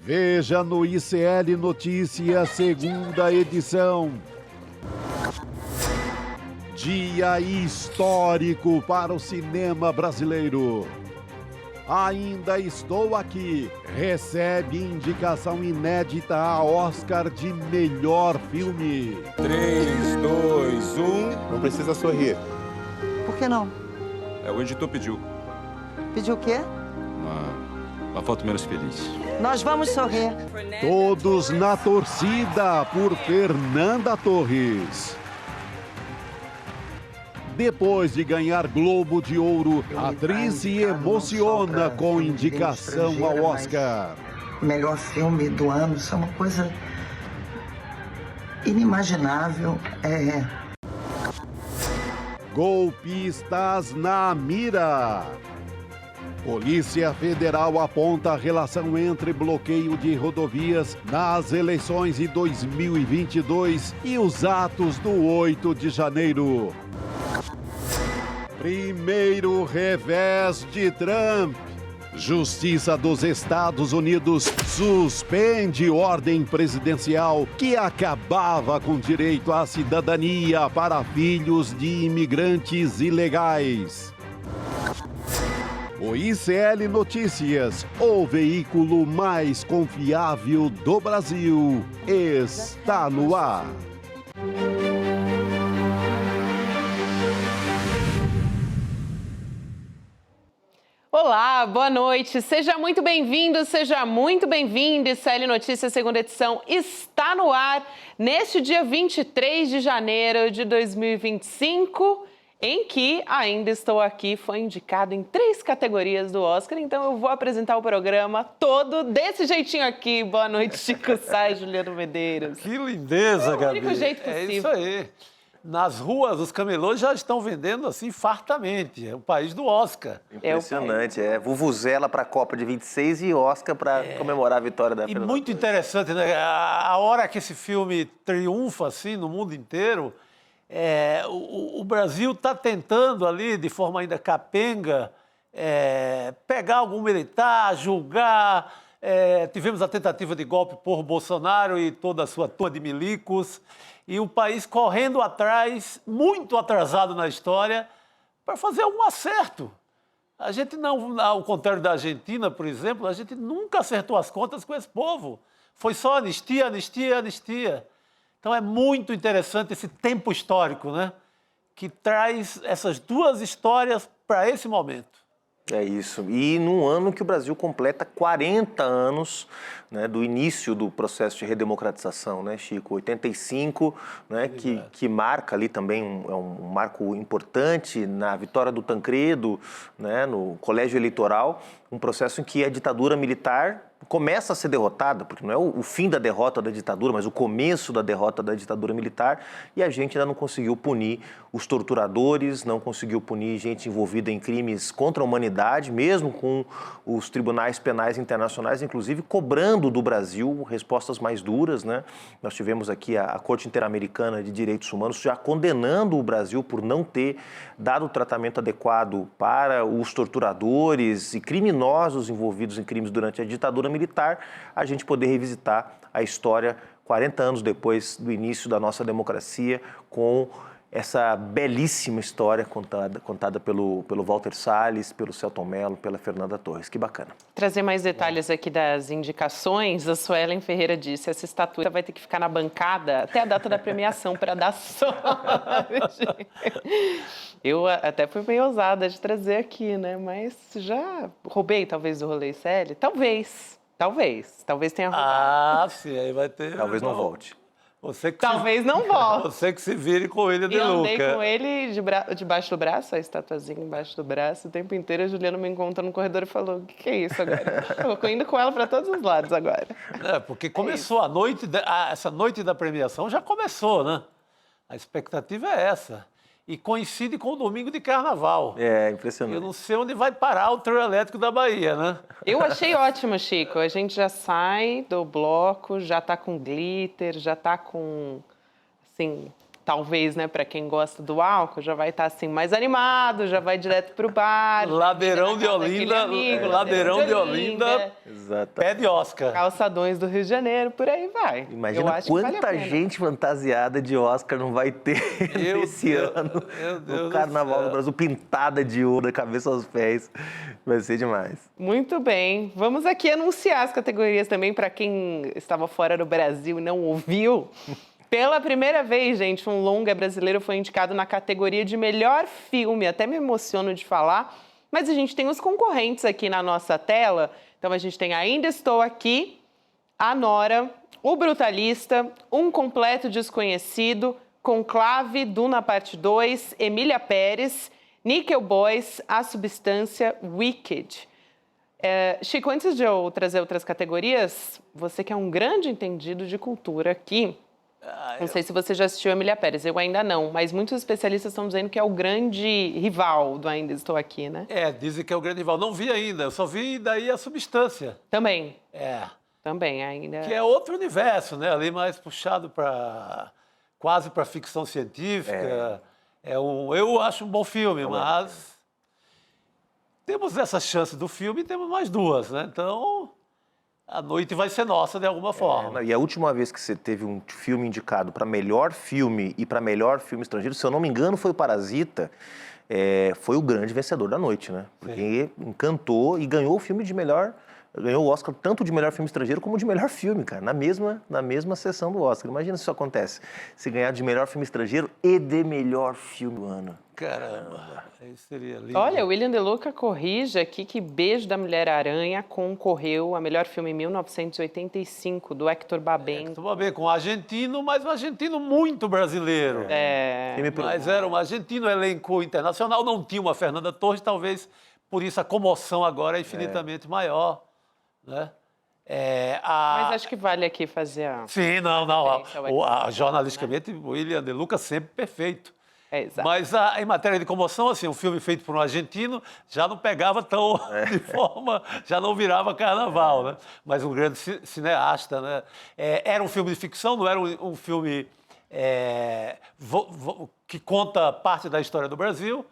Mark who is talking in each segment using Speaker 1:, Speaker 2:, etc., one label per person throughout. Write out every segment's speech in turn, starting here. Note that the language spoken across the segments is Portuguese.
Speaker 1: Veja no ICL Notícias, segunda edição. Dia histórico para o cinema brasileiro. Ainda Estou Aqui recebe indicação inédita a Oscar de melhor filme.
Speaker 2: 3, 2, 1...
Speaker 3: Não precisa sorrir.
Speaker 4: Por que não?
Speaker 2: O editor pediu
Speaker 4: Pediu o quê?
Speaker 2: uma foto menos feliz.
Speaker 4: Nós vamos sorrir.
Speaker 1: Todos na torcida por Fernanda Torres. Depois de ganhar Globo de Ouro, a atriz se emociona com indicação ao Oscar.
Speaker 5: Melhor filme do ano, isso é uma coisa inimaginável.
Speaker 1: Golpistas na mira. Polícia Federal aponta a relação entre bloqueio de rodovias nas eleições de 2022 e os atos do 8 de janeiro. Primeiro revés de Trump. Justiça dos Estados Unidos suspende ordem presidencial que acabava com direito à cidadania para filhos de imigrantes ilegais. O ICL Notícias, o veículo mais confiável do Brasil, está no ar.
Speaker 6: Olá, boa noite. Seja muito bem-vindo, seja muito bem-vindo. ICL Notícias, segunda edição, está no ar neste dia 23 de janeiro de 2025, em que Ainda Estou Aqui foi indicado em 3 categorias do Oscar. Então eu vou apresentar o programa todo desse jeitinho aqui. Boa noite, Chico Sá e Juliano Medeiros.
Speaker 7: Que lindeza, Gabi.
Speaker 6: O único jeito possível.
Speaker 7: É isso aí. Nas ruas, os camelôs já estão vendendo assim fartamente. É o país do Oscar.
Speaker 3: Impressionante, Vuvuzela para a Copa de 26 e Oscar para comemorar a vitória da Fernanda.
Speaker 7: E muito interessante, né? A hora que esse filme triunfa assim no mundo inteiro, o Brasil está tentando ali, de forma ainda capenga, pegar algum militar, julgar. Tivemos a tentativa de golpe por Bolsonaro e toda a sua turma de milicos. E o país correndo atrás, muito atrasado na história, para fazer algum acerto. A gente não, ao contrário da Argentina, por exemplo, a gente nunca acertou as contas com esse povo. Foi só anistia, anistia, anistia. Então é muito interessante esse tempo histórico, né? Que traz essas duas histórias para esse momento.
Speaker 3: É isso. E num ano que o Brasil completa 40 anos, né, do início do processo de redemocratização, né, Chico? 85, né, que marca ali também um marco importante na vitória do Tancredo, né, no colégio eleitoral, um processo em que a ditadura militar começa a ser derrotada, porque não é o fim da derrota da ditadura, mas o começo da derrota da ditadura militar, e a gente ainda não conseguiu punir os torturadores, não conseguiu punir gente envolvida em crimes contra a humanidade, mesmo com os tribunais penais internacionais, inclusive, cobrando do Brasil respostas mais duras, né? Nós tivemos aqui a Corte Interamericana de Direitos Humanos já condenando o Brasil por não ter dado o tratamento adequado para os torturadores e criminosos envolvidos em crimes durante a ditadura militar, a gente poder revisitar a história 40 anos depois do início da nossa democracia, com essa belíssima história contada pelo Walter Salles, pelo Selton Mello, pela Fernanda Torres. Que bacana.
Speaker 6: Trazer mais detalhes aqui das indicações. A Suelen Ferreira disse, essa estatueta vai ter que ficar na bancada até a data da premiação para dar sorte. Eu até fui meio ousada de trazer aqui, né? Mas já roubei talvez o rolê ICL? Talvez tenha roubado.
Speaker 7: Ah, sim, aí vai ter...
Speaker 3: Talvez não volte.
Speaker 6: Talvez não volte.
Speaker 7: Você que se vire com ele de
Speaker 6: Eu
Speaker 7: Luca.
Speaker 6: andei com ele debaixo do braço, a estatuazinha embaixo do braço, o tempo inteiro. A Juliana me encontrou no corredor e falou, o que é isso agora? Eu tô indo com ela para todos os lados agora.
Speaker 7: Porque começou a noite, essa noite da premiação já começou, né? A expectativa é essa. E coincide com o domingo de carnaval.
Speaker 3: É, impressionante.
Speaker 7: Eu não sei onde vai parar o trio elétrico da Bahia, né?
Speaker 6: Eu achei ótimo, Chico. A gente já sai do bloco, já tá com glitter, já tá com, assim, talvez, né, para quem gosta do álcool, já vai estar assim mais animado, já vai direto pro bar.
Speaker 7: Ladeirão de
Speaker 6: na casa daquele
Speaker 7: Olinda,
Speaker 6: amigo,
Speaker 7: Ladeirão de Olinda,
Speaker 3: Exato.
Speaker 7: pede Oscar.
Speaker 6: calçadões do Rio de Janeiro, por aí vai. Eu
Speaker 3: Imagina
Speaker 6: acho que vale a
Speaker 3: quanta
Speaker 6: pena.
Speaker 3: gente fantasiada de Oscar não vai ter
Speaker 7: Meu
Speaker 3: nesse
Speaker 7: Deus,
Speaker 3: ano.
Speaker 7: meu Deus
Speaker 3: No
Speaker 7: do
Speaker 3: Carnaval
Speaker 7: céu.
Speaker 3: do Brasil, pintada de ouro, da cabeça aos pés. Vai ser demais.
Speaker 6: Muito bem. Vamos aqui anunciar as categorias também para quem estava fora do Brasil e não ouviu. Pela primeira vez, gente, um longa brasileiro foi indicado na categoria de melhor filme. Até me emociono de falar, mas a gente tem os concorrentes aqui na nossa tela. Então a gente tem Ainda Estou Aqui, A Nora, O Brutalista, Um Completo Desconhecido, Conclave, Duna Parte 2, Emília Pérez, Nickel Boys, A Substância, Wicked. Chico, antes de eu trazer outras categorias, você que é um grande entendido de cultura aqui, não sei se você já assistiu Emília Pérez, eu ainda não, mas muitos especialistas estão dizendo que é o grande rival do Ainda Estou Aqui, né?
Speaker 7: Dizem que é o grande rival. Não vi ainda, eu só vi daí A Substância.
Speaker 6: Também,
Speaker 7: É,
Speaker 6: também, ainda.
Speaker 7: que é outro universo, né? Ali mais puxado para quase para ficção científica. Eu acho um bom filme, mas temos essa chance do filme e temos mais duas, né? Então, a noite vai ser nossa de alguma forma.
Speaker 3: E a última vez que você teve um filme indicado para melhor filme e para melhor filme estrangeiro, se eu não me engano, foi o Parasita. Foi o grande vencedor da noite, né? Porque encantou e ganhou o filme de melhor. Ganhou o Oscar tanto de melhor filme estrangeiro como de melhor filme, cara, na mesma sessão do Oscar. Imagina se isso acontece. Se ganhar de melhor filme estrangeiro e de melhor filme do ano.
Speaker 7: Caramba, isso seria lindo.
Speaker 6: Olha, o William De Luca corrige aqui que Beijo da Mulher-Aranha concorreu a melhor filme em 1985, do Hector Babenco.
Speaker 7: Tudo bem, com um argentino, mas um argentino muito brasileiro. Mas era um argentino, elenco internacional, não tinha uma Fernanda Torres, talvez por isso a comoção agora é infinitamente maior. Né?
Speaker 6: Mas acho que vale aqui fazer a...
Speaker 7: Sim, não. Jornalisticamente, o William De Luca sempre perfeito.
Speaker 6: Exato.
Speaker 7: Mas em matéria de comoção, assim, um filme feito por um argentino já não pegava tão de forma, já não virava carnaval, né? Mas um grande cineasta, né? Era um filme de ficção, não era um filme que conta parte da história do Brasil,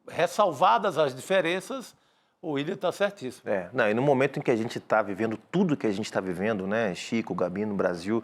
Speaker 7: ressalvadas as diferenças. O William está certíssimo.
Speaker 3: E no momento em que a gente está vivendo tudo que a gente está vivendo, né, Chico, Gabi, no Brasil,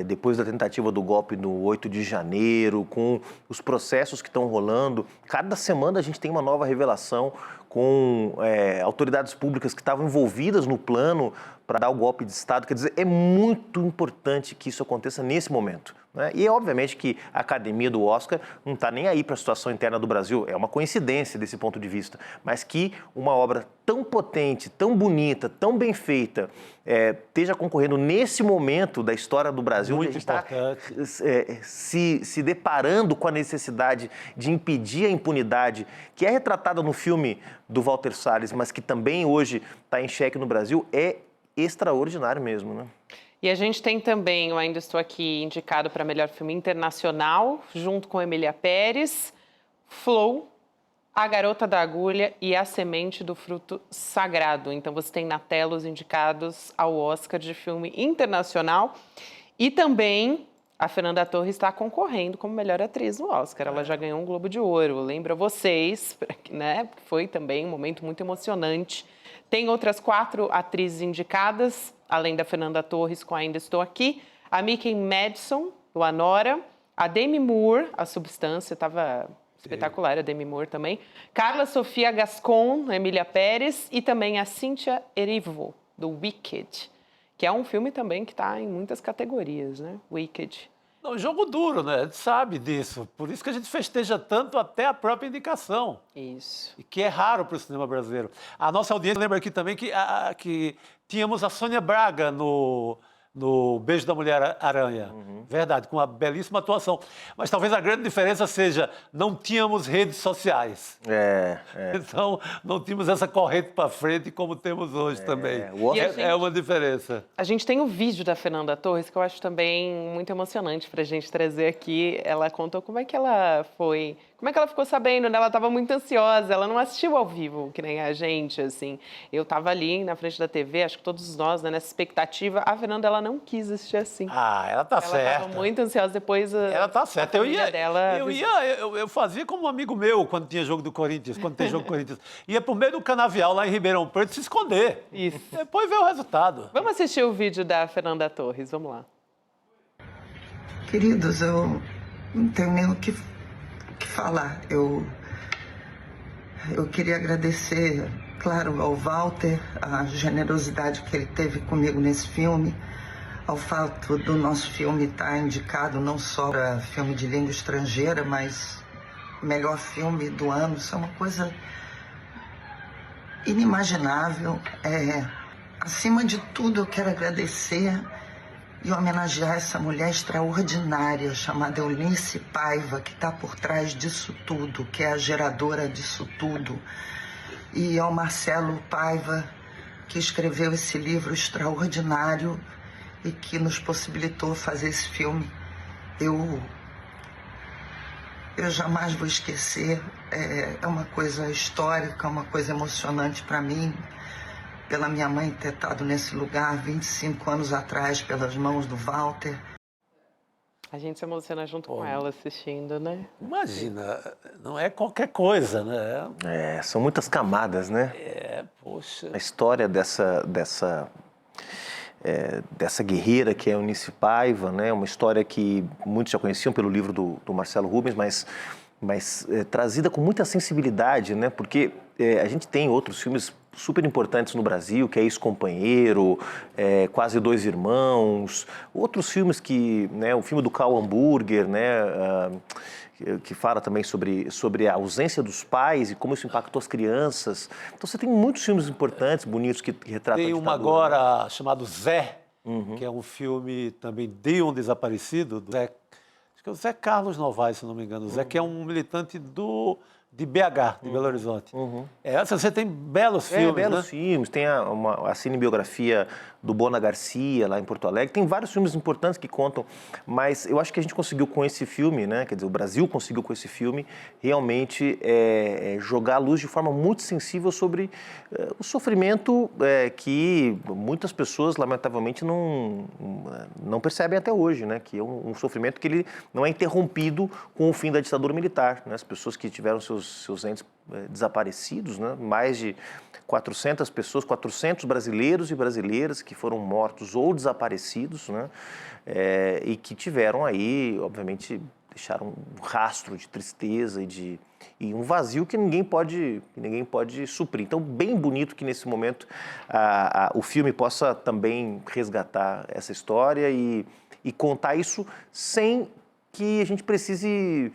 Speaker 3: depois da tentativa do golpe no 8 de janeiro, com os processos que estão rolando, cada semana a gente tem uma nova revelação com autoridades públicas que estavam envolvidas no plano para dar o golpe de Estado. Quer dizer, é muito importante que isso aconteça nesse momento. Né? E é obviamente que a Academia do Oscar não está nem aí para a situação interna do Brasil, é uma coincidência desse ponto de vista, mas que uma obra tão potente, tão bonita, tão bem feita, esteja concorrendo nesse momento da história do Brasil,
Speaker 7: Muito
Speaker 3: que a gente
Speaker 7: importante.
Speaker 3: está se deparando com a necessidade de impedir a impunidade, que é retratada no filme do Walter Salles, mas que também hoje está em xeque no Brasil, é extraordinário mesmo, né?
Speaker 6: E a gente tem também, eu ainda estou aqui, indicado para melhor filme internacional, junto com Emília Pérez, Flow, A Garota da Agulha e A Semente do Fruto Sagrado. Então você tem na tela os indicados ao Oscar de filme internacional. E também a Fernanda Torres está concorrendo como melhor atriz no Oscar. Ela já ganhou um Globo de Ouro. Lembro a vocês, né? Foi também um momento muito emocionante. Tem outras 4 atrizes indicadas, além da Fernanda Torres, com Ainda Estou Aqui. A Mickey Madison, do A Nora. A Demi Moore, A Substância, estava espetacular, a Demi Moore também. Carla Sofia Gascon, Emília Pérez. E também a Cynthia Erivo, do Wicked, que é um filme também que está em muitas categorias, né? Wicked.
Speaker 7: Não, jogo duro, né? A gente sabe disso. Por isso que a gente festeja tanto até a própria indicação.
Speaker 6: Isso.
Speaker 7: E que é raro para o cinema brasileiro. A nossa audiência lembra aqui também que tínhamos a Sônia Braga no Beijo da Mulher-Aranha. Verdade, com uma belíssima atuação. Mas talvez a grande diferença seja, não tínhamos redes sociais. Então, não tínhamos essa corrente para frente como temos hoje também. É uma diferença.
Speaker 6: A gente tem o vídeo da Fernanda Torres, que eu acho também muito emocionante para a gente trazer aqui. Ela contou como é que ela foi Como é que ela ficou sabendo, né? Ela estava muito ansiosa, ela não assistiu ao vivo, que nem a gente, assim. Eu estava ali na frente da TV, acho que todos nós, né, nessa expectativa. A Fernanda, ela não quis assistir assim.
Speaker 7: Ah, ela tá certa.
Speaker 6: Ela estava muito ansiosa depois.
Speaker 7: Ela tá certa.
Speaker 6: Dela...
Speaker 7: Eu fazia como um amigo meu quando tinha jogo do Corinthians, quando tem jogo do Corinthians. Ia pro meio do canavial lá em Ribeirão Preto se esconder.
Speaker 6: Isso.
Speaker 7: Depois ver o resultado.
Speaker 6: Vamos assistir o vídeo da Fernanda Torres, vamos lá.
Speaker 5: Queridos, eu não tenho nem o que falar. Eu queria agradecer, claro, ao Walter, a generosidade que ele teve comigo nesse filme, ao fato do nosso filme estar indicado não só para filme de língua estrangeira, mas melhor filme do ano. Isso é uma coisa inimaginável. Acima de tudo, eu quero agradecer e homenagear essa mulher extraordinária chamada Eunice Paiva, que está por trás disso tudo, que é a geradora disso tudo. E ao Marcelo Paiva, que escreveu esse livro extraordinário e que nos possibilitou fazer esse filme. Eu jamais vou esquecer. É uma coisa histórica, uma coisa emocionante para mim, pela minha mãe ter estado nesse lugar 25 anos atrás, pelas mãos do Walter.
Speaker 6: A gente se emociona junto com ela assistindo, né?
Speaker 7: Imagina, não é qualquer coisa, né?
Speaker 3: São muitas camadas, né?
Speaker 7: Poxa.
Speaker 3: A história dessa guerreira que é Eunice Paiva, né? Uma história que muitos já conheciam pelo livro do Marcelo Rubens, mas trazida com muita sensibilidade, né? Porque a gente tem outros filmes super importantes no Brasil, que é Ex-Companheiro, Quase Dois Irmãos, outros filmes que, né? O filme do Karl Hamburger, né? Que fala também sobre a ausência dos pais e como isso impactou as crianças. Então você tem muitos filmes importantes, bonitos, que retratam a ditadura.
Speaker 7: Tem um agora chamado Zé, que é um filme também de um desaparecido, do Zé, acho que é o Zé Carlos Novaes, se não me engano. O Zé, que é um militante de BH, de Belo Horizonte. Você tem belos filmes,
Speaker 3: belos filmes. Tem a cinebiografia do Bona Garcia, lá em Porto Alegre. Tem vários filmes importantes que contam, mas eu acho que a gente conseguiu com esse filme, né? Quer dizer, o Brasil conseguiu com esse filme realmente jogar a luz de forma muito sensível sobre o sofrimento que muitas pessoas, lamentavelmente, não percebem até hoje, né? Que é um sofrimento que ele não é interrompido com o fim da ditadura militar, né? As pessoas que tiveram seus entes desaparecidos, né? Mais de 400 pessoas, 400 brasileiros e brasileiras que foram mortos ou desaparecidos, né? E que tiveram aí, obviamente, deixaram um rastro de tristeza e um vazio que ninguém pode suprir. Então, bem bonito que nesse momento o filme possa também resgatar essa história e contar isso sem que a gente precise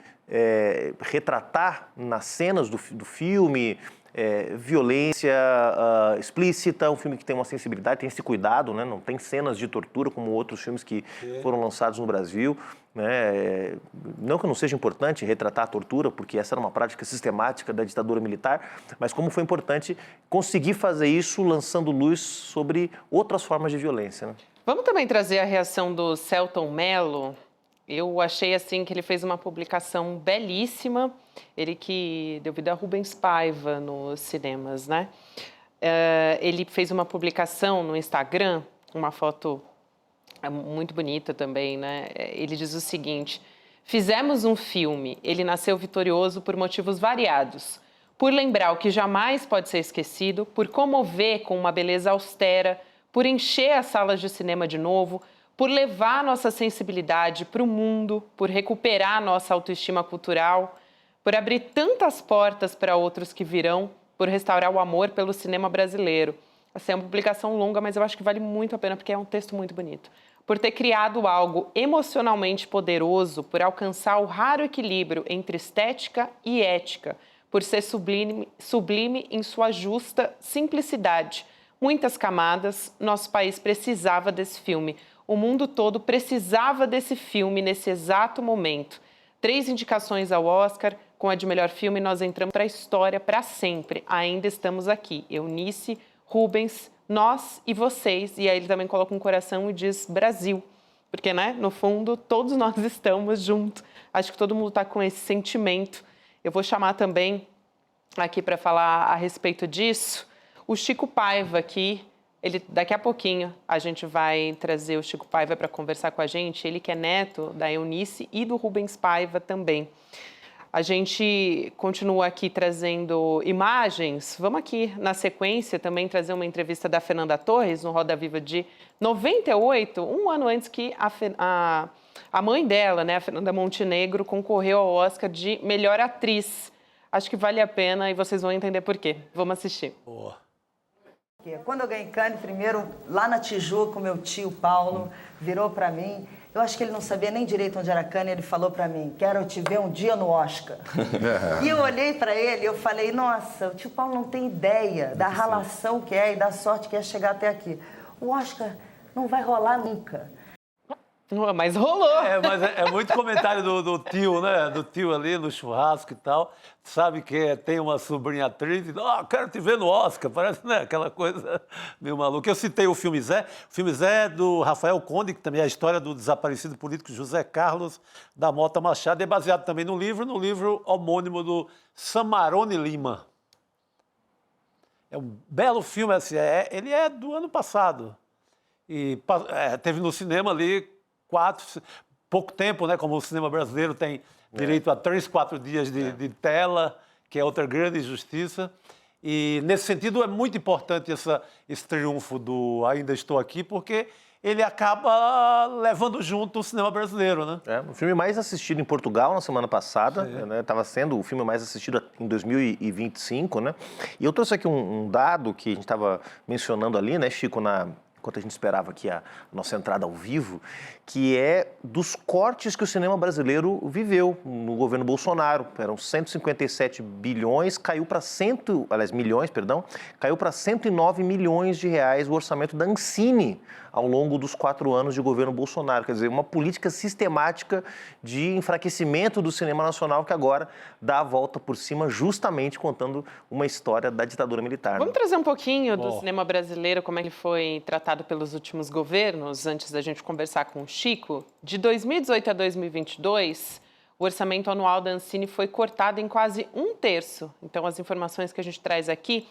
Speaker 3: retratar nas cenas do filme violência explícita, um filme que tem uma sensibilidade, tem esse cuidado, né? Não tem cenas de tortura como outros filmes que foram lançados no Brasil, né? Não que não seja importante retratar a tortura, porque essa era uma prática sistemática da ditadura militar, mas como foi importante conseguir fazer isso lançando luz sobre outras formas de violência, né?
Speaker 6: Vamos também trazer a reação do Selton Mello. Eu achei assim que ele fez uma publicação belíssima, ele que deu vida a Rubens Paiva nos cinemas, né? Ele fez uma publicação no Instagram, uma foto muito bonita também, né? Ele diz o seguinte: fizemos um filme, ele nasceu vitorioso por motivos variados, por lembrar o que jamais pode ser esquecido, por comover com uma beleza austera, por encher as salas de cinema de novo, por levar nossa sensibilidade para o mundo, por recuperar nossa autoestima cultural, por abrir tantas portas para outros que virão, por restaurar o amor pelo cinema brasileiro. Essa é uma publicação longa, mas eu acho que vale muito a pena, porque é um texto muito bonito. Por ter criado algo emocionalmente poderoso, por alcançar o raro equilíbrio entre estética e ética, por ser sublime em sua justa simplicidade. Muitas camadas, nosso país precisava desse filme. O mundo todo precisava desse filme nesse exato momento. 3 indicações ao Oscar, com a de melhor filme, nós entramos para a história para sempre. Ainda estamos aqui. Eunice, Rubens, nós e vocês. E aí ele também coloca um coração e diz Brasil. Porque, né, no fundo, todos nós estamos juntos. Acho que todo mundo está com esse sentimento. Eu vou chamar também aqui para falar a respeito disso o Chico Paiva aqui. Daqui a pouquinho a gente vai trazer o Chico Paiva para conversar com a gente, ele que é neto da Eunice e do Rubens Paiva também. A gente continua aqui trazendo imagens. Vamos aqui, na sequência, também trazer uma entrevista da Fernanda Torres, no Roda Viva de 98, um ano antes que a mãe dela, né, a Fernanda Montenegro, concorreu ao Oscar de melhor atriz. Acho que vale a pena e vocês vão entender por quê. Vamos assistir.
Speaker 7: Boa.
Speaker 8: Quando eu ganhei Cannes, primeiro, lá na Tijuca, o meu tio Paulo virou para mim. Eu acho que ele não sabia nem direito onde era Cannes, ele falou para mim, quero te ver um dia no Oscar. E eu olhei para ele e eu falei, nossa, o tio Paulo não tem ideia da ralação que é e da sorte que é chegar até aqui. O Oscar não vai rolar nunca.
Speaker 6: Mas rolou.
Speaker 7: Mas é muito comentário do tio, né? Do tio ali no churrasco e tal. Sabe que tem uma sobrinha atriz e quero te ver no Oscar. Parece, né? Aquela coisa meio maluca. Eu citei o filme Zé. O filme Zé é do Rafael Conde, que também é a história do desaparecido político José Carlos da Mota Machado. É baseado também no livro homônimo do Samarone Lima. É um belo filme, assim. Ele é do ano passado. E teve no cinema ali pouco tempo, né? Como o cinema brasileiro tem direito a 3, 4 dias de tela, que é outra grande injustiça. E, nesse sentido, é muito importante esse triunfo do Ainda Estou Aqui, porque ele acaba levando junto o cinema brasileiro, né?
Speaker 3: O filme mais assistido em Portugal na semana passada, né? Estava sendo o filme mais assistido em 2025, né? E eu trouxe aqui um dado que a gente estava mencionando ali, né, Chico, enquanto a gente esperava aqui a nossa entrada ao vivo, que é dos cortes que o cinema brasileiro viveu no governo Bolsonaro. Eram 157 bilhões, caiu para milhões, caiu para 109 milhões de reais o orçamento da Ancine ao longo dos 4 anos de governo Bolsonaro. Quer dizer, uma política sistemática de enfraquecimento do cinema nacional que agora dá a volta por cima, justamente contando uma história da ditadura militar.
Speaker 6: Vamos trazer um pouquinho do cinema brasileiro, como é que ele foi tratado pelos últimos governos, antes da gente conversar com o Chico. De 2018 a 2022, o orçamento anual da Ancine foi cortado em quase 1/3. Então, as informações que a gente traz aqui,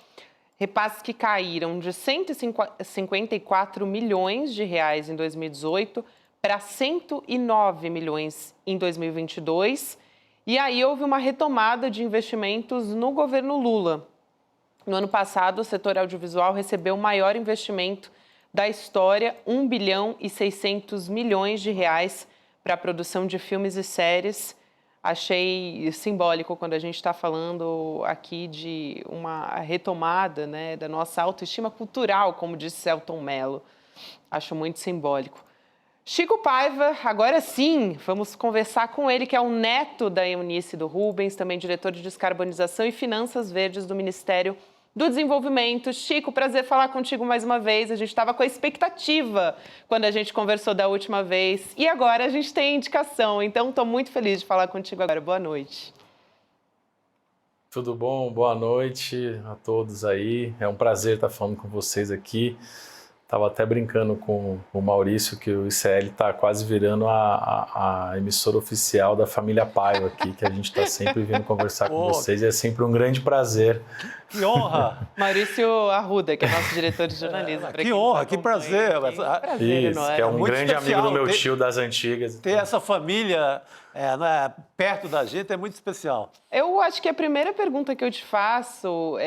Speaker 6: repasses que caíram de 154 milhões de reais em 2018 para 109 milhões em 2022. E aí houve uma retomada de investimentos no governo Lula. No ano passado, o setor audiovisual recebeu o maior investimento da história, 1 bilhão e 600 milhões de reais para a produção de filmes e séries. Achei simbólico quando a gente está falando aqui de uma retomada, né, da nossa autoestima cultural, como disse Selton Mello. Acho muito simbólico. Chico Paiva, agora sim, vamos conversar com ele, que é o neto da Eunice e do Rubens, também diretor de Descarbonização e Finanças Verdes do Ministério do Desenvolvimento. Chico, prazer falar contigo mais uma vez. A gente estava com a expectativa quando a gente conversou da última vez e agora a gente tem indicação. Então, estou muito feliz de falar contigo agora. Boa noite.
Speaker 9: Tudo bom? Boa noite a todos aí. É um prazer estar falando com vocês aqui. Estava até brincando com o Maurício que o ICL está quase virando a emissora oficial da família Paiva aqui, que a gente está sempre vindo conversar com vocês e é sempre um grande prazer.
Speaker 7: Que honra!
Speaker 6: Maurício Arruda, que é nosso diretor de jornalismo.
Speaker 7: Que honra, que prazer!
Speaker 9: Isso, que é um grande amigo do meu tio das antigas.
Speaker 7: Ter essa família perto da gente é muito especial.
Speaker 6: Eu acho que a primeira pergunta que eu te faço,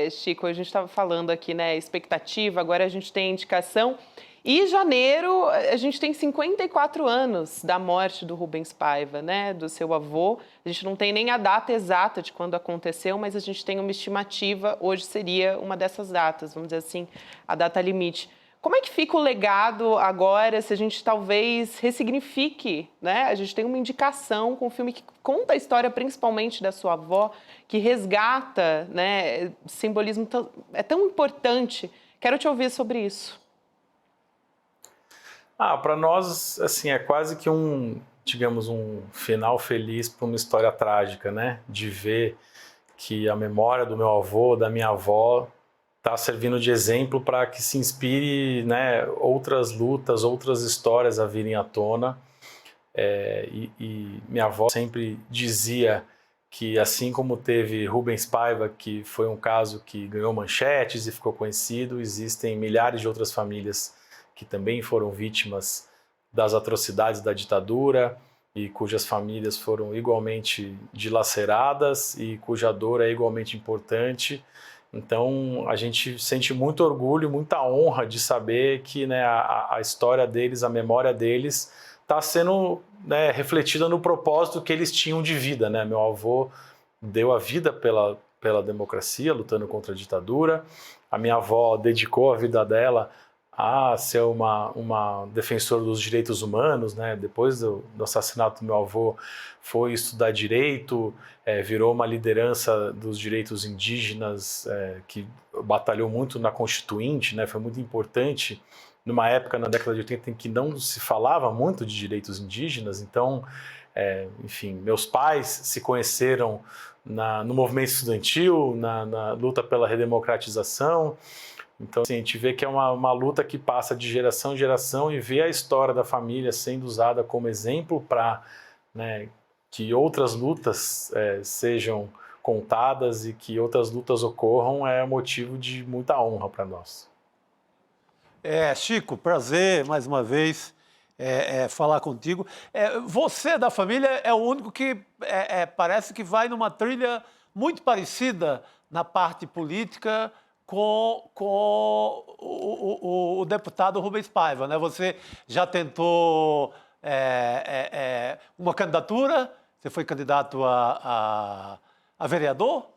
Speaker 6: Chico, a gente estava falando aqui, né, expectativa, agora a gente tem indicação. E janeiro, a gente tem 54 anos da morte do Rubens Paiva, né, do seu avô. A gente não tem nem a data exata de quando aconteceu, mas a gente tem uma estimativa, hoje seria uma dessas datas, vamos dizer assim, a data limite. Como é que fica o legado agora, se a gente talvez ressignifique, né? A gente tem uma indicação com um filme que conta a história principalmente da sua avó, que resgata, né, simbolismo é tão importante. Quero te ouvir sobre isso.
Speaker 9: Para nós, assim, é quase que digamos, um final feliz para uma história trágica, né? De ver que a memória do meu avô, da minha avó, está servindo de exemplo para que se inspire, né, outras lutas, outras histórias a virem à tona. E minha avó sempre dizia que assim como teve Rubens Paiva, que foi um caso que ganhou manchetes e ficou conhecido, existem milhares de outras famílias que também foram vítimas das atrocidades da ditadura e cujas famílias foram igualmente dilaceradas e cuja dor é igualmente importante. Então, a gente sente muito orgulho, muita honra de saber que, né, a história deles, a memória deles está sendo, né, refletida no propósito que eles tinham de vida, né? Meu avô deu a vida pela democracia, lutando contra a ditadura. A minha avó dedicou a vida dela a ser uma defensora dos direitos humanos, né? Depois do assassinato do meu avô, foi estudar direito, virou uma liderança dos direitos indígenas, que batalhou muito na Constituinte, né? Foi muito importante numa época, na década de 80, em que não se falava muito de direitos indígenas. Então, enfim, meus pais se conheceram no movimento estudantil, na luta pela redemocratização. Então, assim, a gente vê que é uma luta que passa de geração em geração e vê a história da família sendo usada como exemplo para, né, que outras lutas sejam contadas e que outras lutas ocorram é motivo de muita honra para nós.
Speaker 7: Chico, prazer mais uma vez falar contigo. Você da família é o único que parece que vai numa trilha muito parecida na parte política com o deputado Rubens Paiva, né? Você já tentou uma candidatura? Você foi candidato a vereador?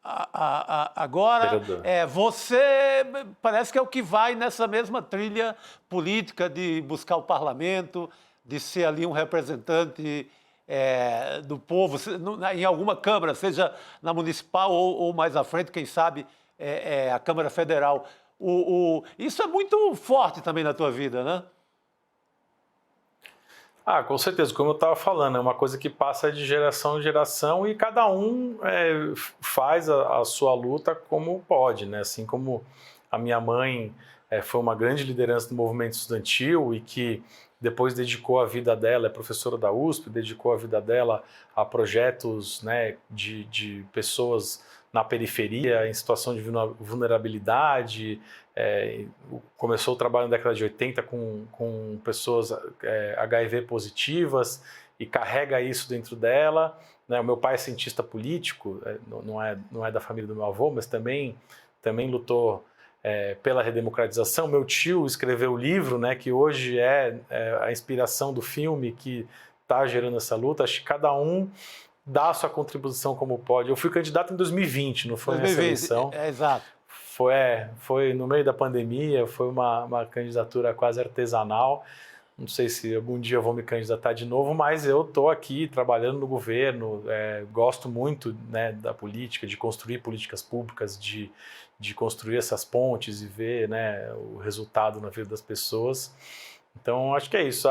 Speaker 7: Agora, você parece que é o que vai nessa mesma trilha política de buscar o parlamento, de ser ali um representante do povo, em alguma Câmara, seja na municipal ou mais à frente, quem sabe, a Câmara Federal. Isso é muito forte também na tua vida, né?
Speaker 9: Com certeza, como eu estava falando, é uma coisa que passa de geração em geração e cada um faz a sua luta como pode, né? Assim como a minha mãe foi uma grande liderança do movimento estudantil e que depois dedicou a vida dela, é professora da USP, dedicou a vida dela a projetos, né, de pessoas na periferia, em situação de vulnerabilidade. Começou o trabalho na década de 80 com pessoas HIV positivas e carrega isso dentro dela, né? O meu pai é cientista político, não é da família do meu avô, mas também lutou pela redemocratização. Meu tio escreveu o livro, né, que hoje é a inspiração do filme que está gerando essa luta. Acho que cada um dá a sua contribuição como pode. Eu fui candidato em 2020, não foi nessa eleição.
Speaker 7: Exato.
Speaker 9: Foi no meio da pandemia, foi uma candidatura quase artesanal. Não sei se algum dia eu vou me candidatar de novo, mas eu estou aqui trabalhando no governo, gosto muito, né, da política, de construir políticas públicas, de construir essas pontes e ver, né, o resultado na vida das pessoas. Então, acho que é isso.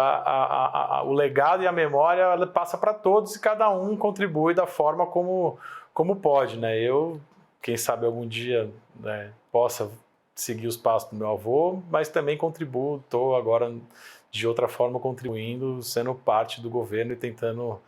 Speaker 9: O legado e a memória ela passa para todos e cada um contribui da forma como pode, né? Eu, quem sabe, algum dia, né, possa seguir os passos do meu avô, mas também contribuo, estou agora de outra forma contribuindo, sendo parte do governo e tentando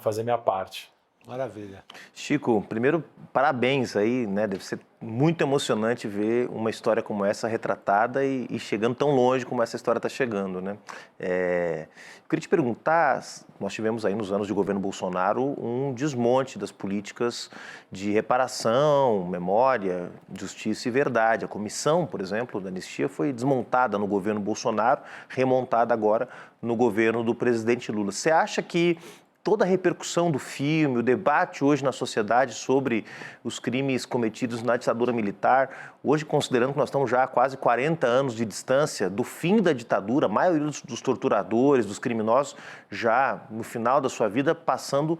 Speaker 9: fazer minha parte.
Speaker 7: Maravilha.
Speaker 3: Chico, primeiro, parabéns aí, né? Deve ser muito emocionante ver uma história como essa retratada e chegando tão longe como essa história está chegando, né? Eu queria te perguntar, nós tivemos aí nos anos de governo Bolsonaro um desmonte das políticas de reparação, memória, justiça e verdade. A comissão, por exemplo, da anistia foi desmontada no governo Bolsonaro, remontada agora no governo do presidente Lula. Você acha que toda a repercussão do filme, o debate hoje na sociedade sobre os crimes cometidos na ditadura militar, hoje considerando que nós estamos já há quase 40 anos de distância do fim da ditadura, a maioria dos torturadores, dos criminosos, já no final da sua vida, passando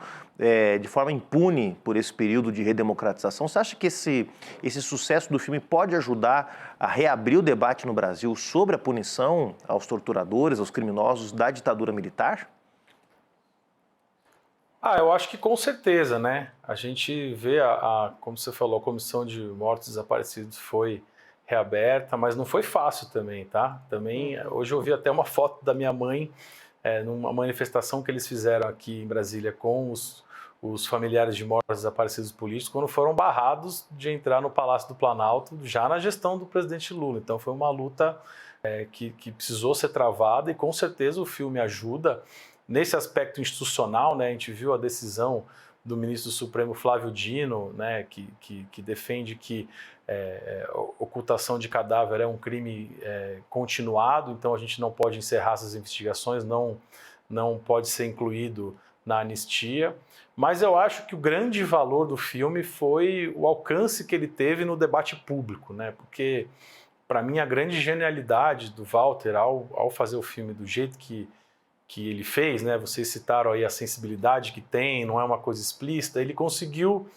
Speaker 3: de forma impune por esse período de redemocratização. Você acha que esse sucesso do filme pode ajudar a reabrir o debate no Brasil sobre a punição aos torturadores, aos criminosos da ditadura militar?
Speaker 9: Eu acho que com certeza, né? A gente vê, como você falou, a Comissão de Mortos e Desaparecidos foi reaberta, mas não foi fácil também, tá? Também, hoje eu vi até uma foto da minha mãe numa manifestação que eles fizeram aqui em Brasília com os familiares de mortos desaparecidos políticos quando foram barrados de entrar no Palácio do Planalto já na gestão do presidente Lula. Então foi uma luta que precisou ser travada e com certeza o filme ajuda nesse aspecto institucional, né? A gente viu a decisão do ministro do Supremo Flávio Dino, né, que defende que ocultação de cadáver é um crime continuado, então a gente não pode encerrar essas investigações, não pode ser incluído na anistia. Mas eu acho que o grande valor do filme foi o alcance que ele teve no debate público, né? Porque, para mim, a grande genialidade do Walter ao fazer o filme do jeito que ele fez, né? Vocês citaram aí a sensibilidade que tem, não é uma coisa explícita, ele conseguiu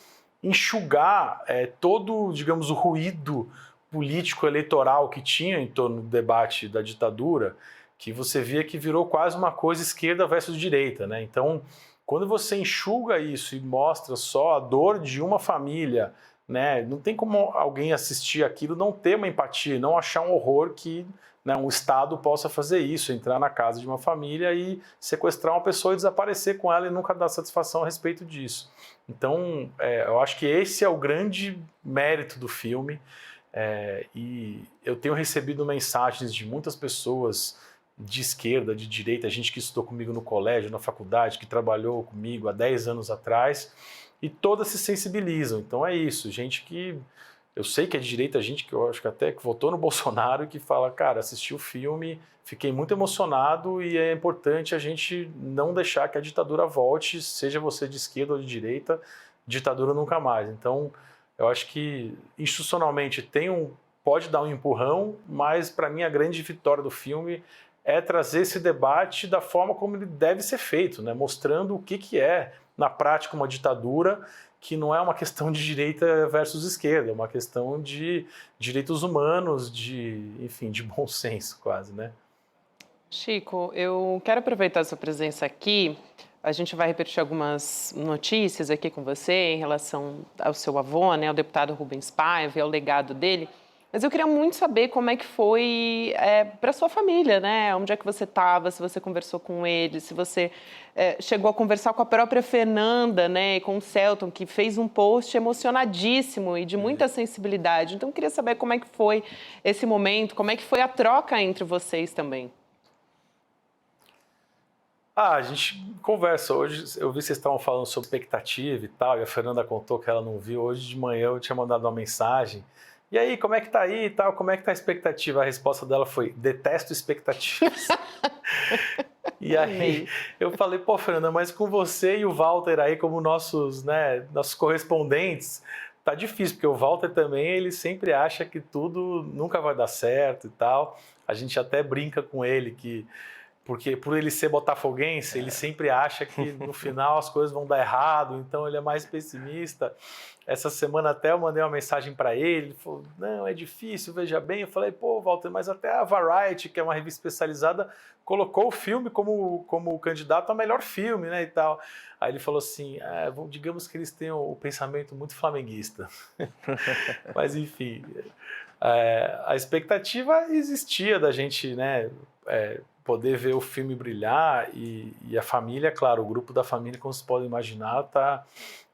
Speaker 9: enxugar todo, digamos, o ruído político eleitoral que tinha em torno do debate da ditadura, que você via que virou quase uma coisa esquerda versus direita, né? Então, quando você enxuga isso e mostra só a dor de uma família, né? Não tem como alguém assistir aquilo, não ter uma empatia, não achar um horror que, né, um Estado possa fazer isso, entrar na casa de uma família e sequestrar uma pessoa e desaparecer com ela e nunca dar satisfação a respeito disso. Então, eu acho que esse é o grande mérito do filme, e eu tenho recebido mensagens de muitas pessoas de esquerda, de direita, gente que estudou comigo no colégio, na faculdade, que trabalhou comigo há 10 anos atrás, e todas se sensibilizam. Então é isso, gente que eu sei que é de direita, gente que eu acho que até que votou no Bolsonaro e que fala, cara, assisti o filme, fiquei muito emocionado e é importante a gente não deixar que a ditadura volte, seja você de esquerda ou de direita, ditadura nunca mais. Então eu acho que institucionalmente pode dar um empurrão, mas para mim a grande vitória do filme é trazer esse debate da forma como ele deve ser feito, né? Mostrando o que é, na prática, uma ditadura, que não é uma questão de direita versus esquerda, é uma questão de direitos humanos, enfim, de bom senso quase, né?
Speaker 6: Chico, eu quero aproveitar a sua presença aqui. A gente vai repetir algumas notícias aqui com você em relação ao seu avô, né, o deputado Rubens Paiva, e ao legado dele. Mas eu queria muito saber como é que foi para sua família, né? Onde é que você estava, se você conversou com ele, se você chegou a conversar com a própria Fernanda, né? E com o Celton, que fez um post emocionadíssimo e de muita sensibilidade. Então, eu queria saber como é que foi esse momento, como é que foi a troca entre vocês também.
Speaker 9: A gente conversa. Hoje, eu vi que vocês estavam falando sobre expectativa e tal, e a Fernanda contou que ela não viu. Hoje de manhã eu tinha mandado uma mensagem. E aí, como é que tá aí e tal? Como é que tá a expectativa? A resposta dela foi, detesto expectativas. E aí, eu falei, pô, Fernanda, mas com você e o Walter aí como nossos correspondentes, tá difícil, porque o Walter também, ele sempre acha que tudo nunca vai dar certo e tal. A gente até brinca com ele porque por ele ser botafoguense, ele sempre acha que no final as coisas vão dar errado, então ele é mais pessimista. Essa semana até eu mandei uma mensagem para ele falou, não, é difícil, veja bem. Eu falei, pô, Walter, mas até a Variety, que é uma revista especializada, colocou o filme como candidato a melhor filme, né, e tal. Aí ele falou assim, digamos que eles tenham o pensamento muito flamenguista. Mas enfim, a expectativa existia da gente, né, poder ver o filme brilhar e a família, claro, o grupo da família, como vocês podem imaginar, tá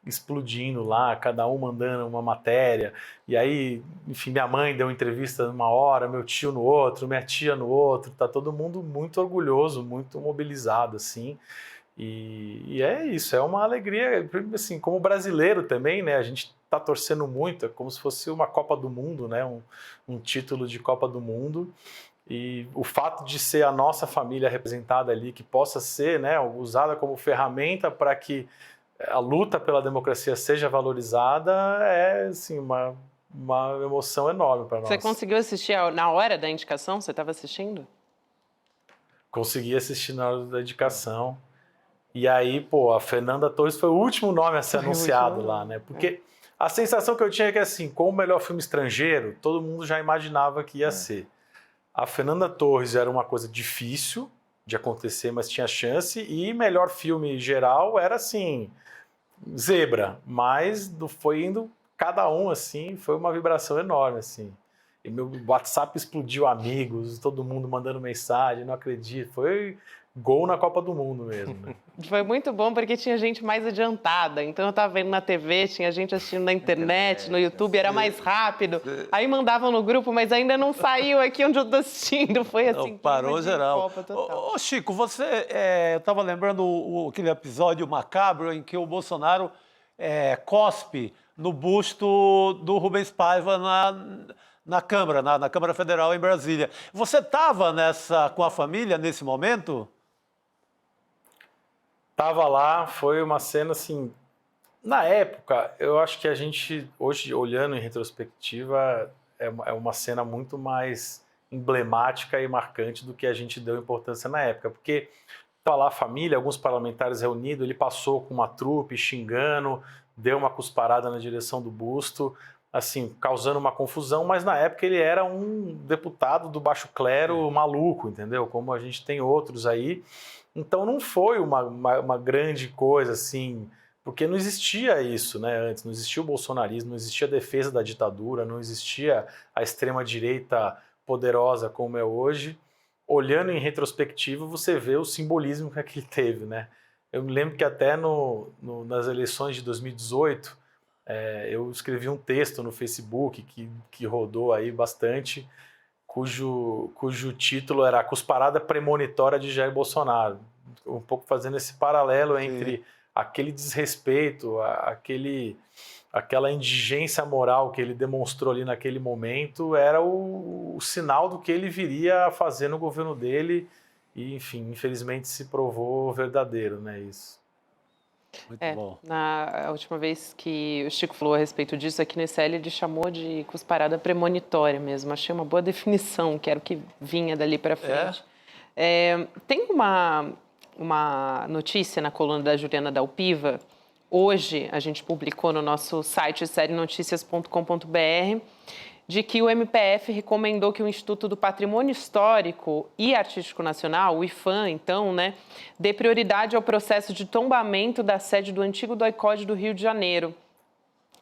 Speaker 9: explodindo lá, cada um mandando uma matéria, e aí, enfim, minha mãe deu uma entrevista numa hora, meu tio no outro, minha tia no outro, tá todo mundo muito orgulhoso, muito mobilizado, assim, e é isso, é uma alegria, assim, como brasileiro também, né, a gente tá torcendo muito, é como se fosse uma Copa do Mundo, né, um título de Copa do Mundo. E o fato de ser a nossa família representada ali, que possa ser, né, usada como ferramenta para que a luta pela democracia seja valorizada, é assim, uma emoção enorme para nós.
Speaker 6: Você conseguiu assistir na hora da indicação? Você estava assistindo?
Speaker 9: Consegui assistir na hora da indicação. E aí, pô, a Fernanda Torres foi o último nome a ser anunciado lá, né? Porque a sensação que eu tinha é que, assim, com o melhor filme estrangeiro, todo mundo já imaginava que ia ser. A Fernanda Torres era uma coisa difícil de acontecer, mas tinha chance, e melhor filme geral era assim, zebra, mas foi indo cada um assim, foi uma vibração enorme assim. E meu WhatsApp explodiu, amigos, todo mundo mandando mensagem, não acredito. Foi gol na Copa do Mundo mesmo, né?
Speaker 6: Foi muito bom porque tinha gente mais adiantada. Então eu tava vendo na TV, tinha gente assistindo na internet, no YouTube, era mais rápido. Aí mandavam no grupo, mas ainda não saiu aqui onde eu tô assistindo. Foi assim.
Speaker 7: Parou geral.
Speaker 6: Copa total.
Speaker 7: Ô, Chico, eu estava lembrando aquele episódio macabro em que o Bolsonaro cospe no busto do Rubens Paiva na Câmara, na Câmara Federal em Brasília. Você estava com a família nesse momento?
Speaker 9: Tava lá, foi uma cena assim. Na época, eu acho que a gente, hoje, olhando em retrospectiva, é uma cena muito mais emblemática e marcante do que a gente deu importância na época. Porque estava lá a família, alguns parlamentares reunidos, ele passou com uma trupe xingando, deu uma cusparada na direção do busto, assim, causando uma confusão, mas na época ele era um deputado do baixo clero maluco, entendeu? Como a gente tem outros aí. Então não foi uma grande coisa, assim, porque não existia isso, né? Antes não existia o bolsonarismo, não existia a defesa da ditadura, não existia a extrema-direita poderosa como é hoje. Olhando em retrospectiva, você vê o simbolismo que aquilo teve, né? Eu me lembro que até nas eleições de 2018, eu escrevi um texto no Facebook que rodou aí bastante, cujo título era A Cusparada Premonitória de Jair Bolsonaro. Um pouco fazendo esse paralelo entre aquele desrespeito, aquela indigência moral que ele demonstrou ali naquele momento, era o sinal do que ele viria a fazer no governo dele e, enfim, infelizmente se provou verdadeiro, né, isso.
Speaker 7: Muito bom.
Speaker 6: A última vez que o Chico falou a respeito disso aqui no ICL, ele chamou de cusparada premonitória mesmo. Achei uma boa definição, que era o que vinha dali para frente. Tem uma notícia na coluna da Juliana Dalpiva. Hoje, a gente publicou no nosso site serienoticias.com.br de que o MPF recomendou que o Instituto do Patrimônio Histórico e Artístico Nacional, o IPHAN, então, né, dê prioridade ao processo de tombamento da sede do antigo DOI-CODE do Rio de Janeiro.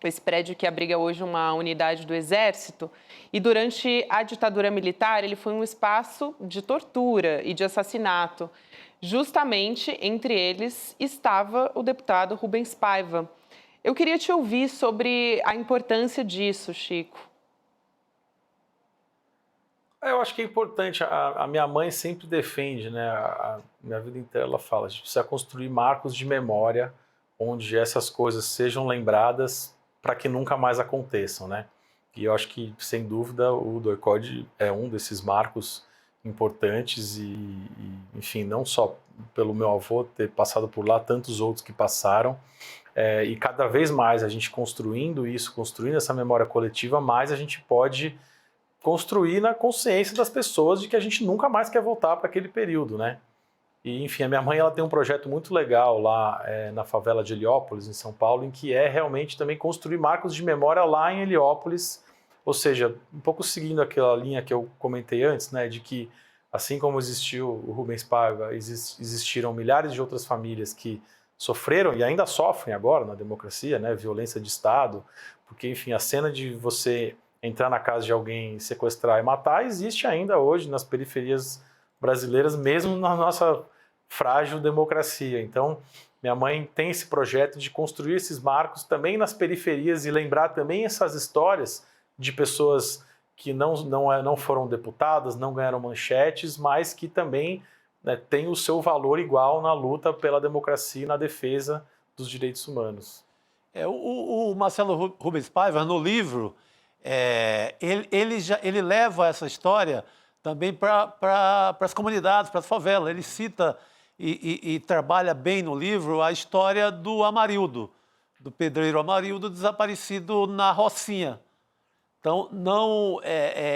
Speaker 6: Esse prédio que abriga hoje uma unidade do Exército. E durante a ditadura militar, ele foi um espaço de tortura e de assassinato. Justamente entre eles estava o deputado Rubens Paiva. Eu queria te ouvir sobre a importância disso, Chico.
Speaker 9: Eu acho que é importante. A minha mãe sempre defende, né? A minha vida inteira ela fala: a gente precisa construir marcos de memória onde essas coisas sejam lembradas para que nunca mais aconteçam, né? E eu acho que, sem dúvida, o DOI-CODE é um desses marcos importantes e, enfim, não só pelo meu avô ter passado por lá, tantos outros que passaram. E cada vez mais a gente construindo isso, construindo essa memória coletiva, mais a gente pode construir na consciência das pessoas de que a gente nunca mais quer voltar para aquele período, né? E, enfim, a minha mãe ela tem um projeto muito legal lá na favela de Heliópolis, em São Paulo, em que é realmente também construir marcos de memória lá em Heliópolis, ou seja, um pouco seguindo aquela linha que eu comentei antes, né, de que assim como existiu o Rubens Paiva, existiram milhares de outras famílias que sofreram e ainda sofrem agora na democracia, né, violência de Estado, porque, enfim, a cena de você entrar na casa de alguém, sequestrar e matar, existe ainda hoje nas periferias brasileiras, mesmo na nossa frágil democracia. Então, minha mãe tem esse projeto de construir esses marcos também nas periferias e lembrar também essas histórias de pessoas que não foram deputadas, não ganharam manchetes, mas que também, né, têm o seu valor igual na luta pela democracia e na defesa dos direitos humanos.
Speaker 7: O Marcelo Rubens Paiva, no livro, ele leva essa história também para as comunidades, para as favelas. Ele cita e trabalha bem no livro a história do Amarildo, do pedreiro Amarildo, desaparecido na Rocinha. Então,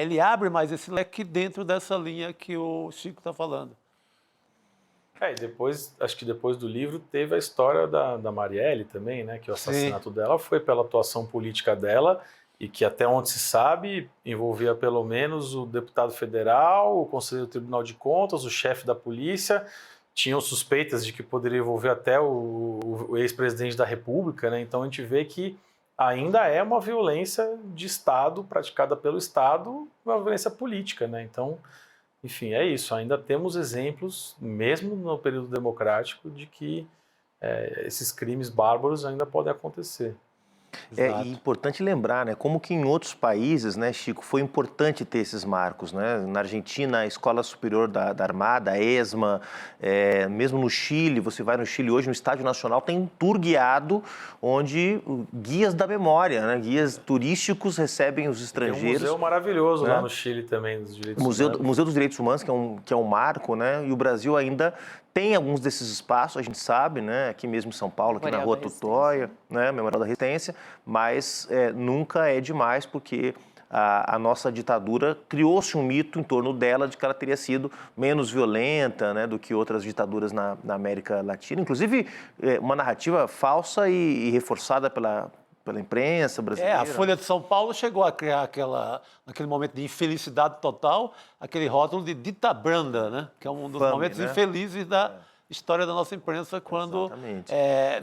Speaker 7: ele abre mais esse leque dentro dessa linha que o Chico está falando.
Speaker 9: Acho que depois do livro teve a história da Marielle também, né? Que o assassinato dela foi pela atuação política dela e que, até onde se sabe, envolvia pelo menos o deputado federal, o conselheiro do Tribunal de Contas, o chefe da polícia. Tinham suspeitas de que poderia envolver até o ex-presidente da República, né? Então a gente vê que ainda é uma violência de Estado, praticada pelo Estado, uma violência política, né? Então, enfim, é isso. Ainda temos exemplos, mesmo no período democrático, de que esses crimes bárbaros ainda podem acontecer.
Speaker 3: E é importante lembrar, né, como que em outros países, né, Chico, foi importante ter esses marcos, né? Na Argentina, a Escola Superior da Armada, a ESMA, mesmo no Chile, você vai no Chile hoje, no Estádio Nacional, tem um tour guiado onde guias da memória, né, guias turísticos recebem os estrangeiros.
Speaker 9: Tem um museu maravilhoso,
Speaker 3: né?
Speaker 9: Lá no Chile também, dos direitos
Speaker 3: humanos.
Speaker 9: Humanos.
Speaker 3: Museu dos Direitos Humanos, que é um marco, né? E o Brasil ainda tem alguns desses espaços, a gente sabe, né? Aqui mesmo em São Paulo, aqui na Rua Tutóia, né? Memorial da Resistência, mas nunca é demais, porque a nossa ditadura criou-se um mito em torno dela de que ela teria sido menos violenta, né, do que outras ditaduras na América Latina. Inclusive, uma narrativa falsa e reforçada pela imprensa brasileira.
Speaker 7: A Folha de São Paulo chegou a criar naquele momento de infelicidade total, aquele rótulo de dita branda, né? Que é um dos momentos infelizes da história da nossa imprensa, quando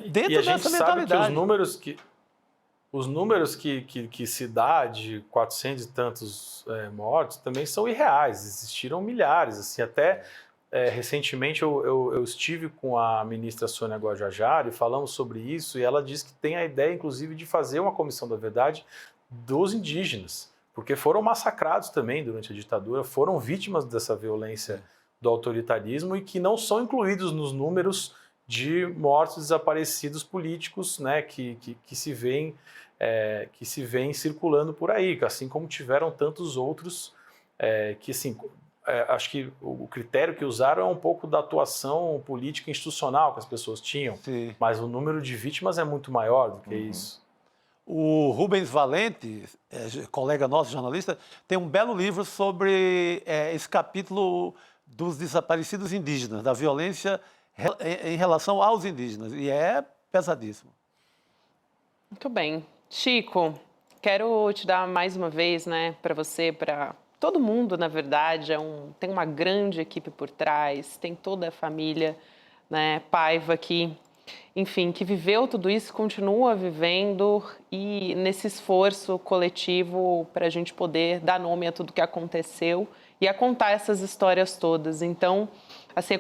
Speaker 7: dentro
Speaker 9: e a gente
Speaker 7: dessa
Speaker 9: sabe
Speaker 7: mentalidade.
Speaker 9: Que os números que se dá de 400 e tantos mortos também são irreais, existiram milhares, assim, até... recentemente eu estive com a ministra Sônia Guajajara e falamos sobre isso, e ela disse que tem a ideia, inclusive, de fazer uma comissão da verdade dos indígenas, porque foram massacrados também durante a ditadura, foram vítimas dessa violência do autoritarismo e que não são incluídos nos números de mortos desaparecidos políticos, né, que se vêem circulando por aí, assim como tiveram tantos outros que, assim... acho que o critério que usaram é um pouco da atuação política institucional que as pessoas tinham,
Speaker 7: Sim.
Speaker 9: Mas o número de vítimas é muito maior do que isso.
Speaker 7: O Rubens Valente, colega nosso, jornalista, tem um belo livro sobre esse capítulo dos desaparecidos indígenas, da violência em relação aos indígenas, e é pesadíssimo.
Speaker 6: Muito bem. Chico, quero te dar mais uma vez, né, para você, para... Todo mundo, na verdade, tem uma grande equipe por trás, tem toda a família, né, Paiva, que viveu tudo isso, continua vivendo, e nesse esforço coletivo para a gente poder dar nome a tudo que aconteceu e a contar essas histórias todas. Então, assim,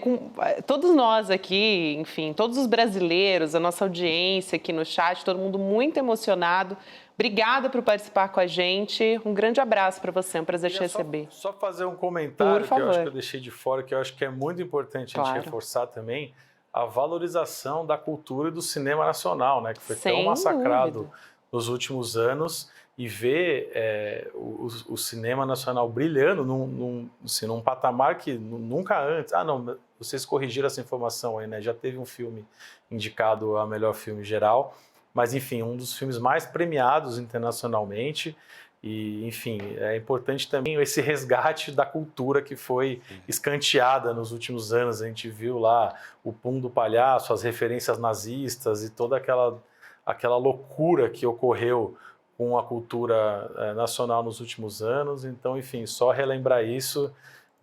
Speaker 6: todos nós aqui, enfim, todos os brasileiros, a nossa audiência aqui no chat, todo mundo muito emocionado. Obrigada por participar com a gente. Um grande abraço para você, é um prazer te receber.
Speaker 9: Só fazer um comentário
Speaker 6: Por favor.
Speaker 9: que eu acho que eu deixei de fora, que eu acho que é muito importante a gente reforçar também, a valorização da cultura e do cinema nacional, né, que foi tão massacrado nos últimos anos, e ver o cinema nacional brilhando num patamar que nunca antes... não, vocês corrigiram essa informação aí, né? Já teve um filme indicado a melhor filme geral, mas, enfim, um dos filmes mais premiados internacionalmente. E, enfim, é importante também esse resgate da cultura que foi escanteada nos últimos anos. A gente viu lá o Pum do Palhaço, as referências nazistas e toda aquela loucura que ocorreu com a cultura nacional nos últimos anos. Então, enfim, só relembrar isso.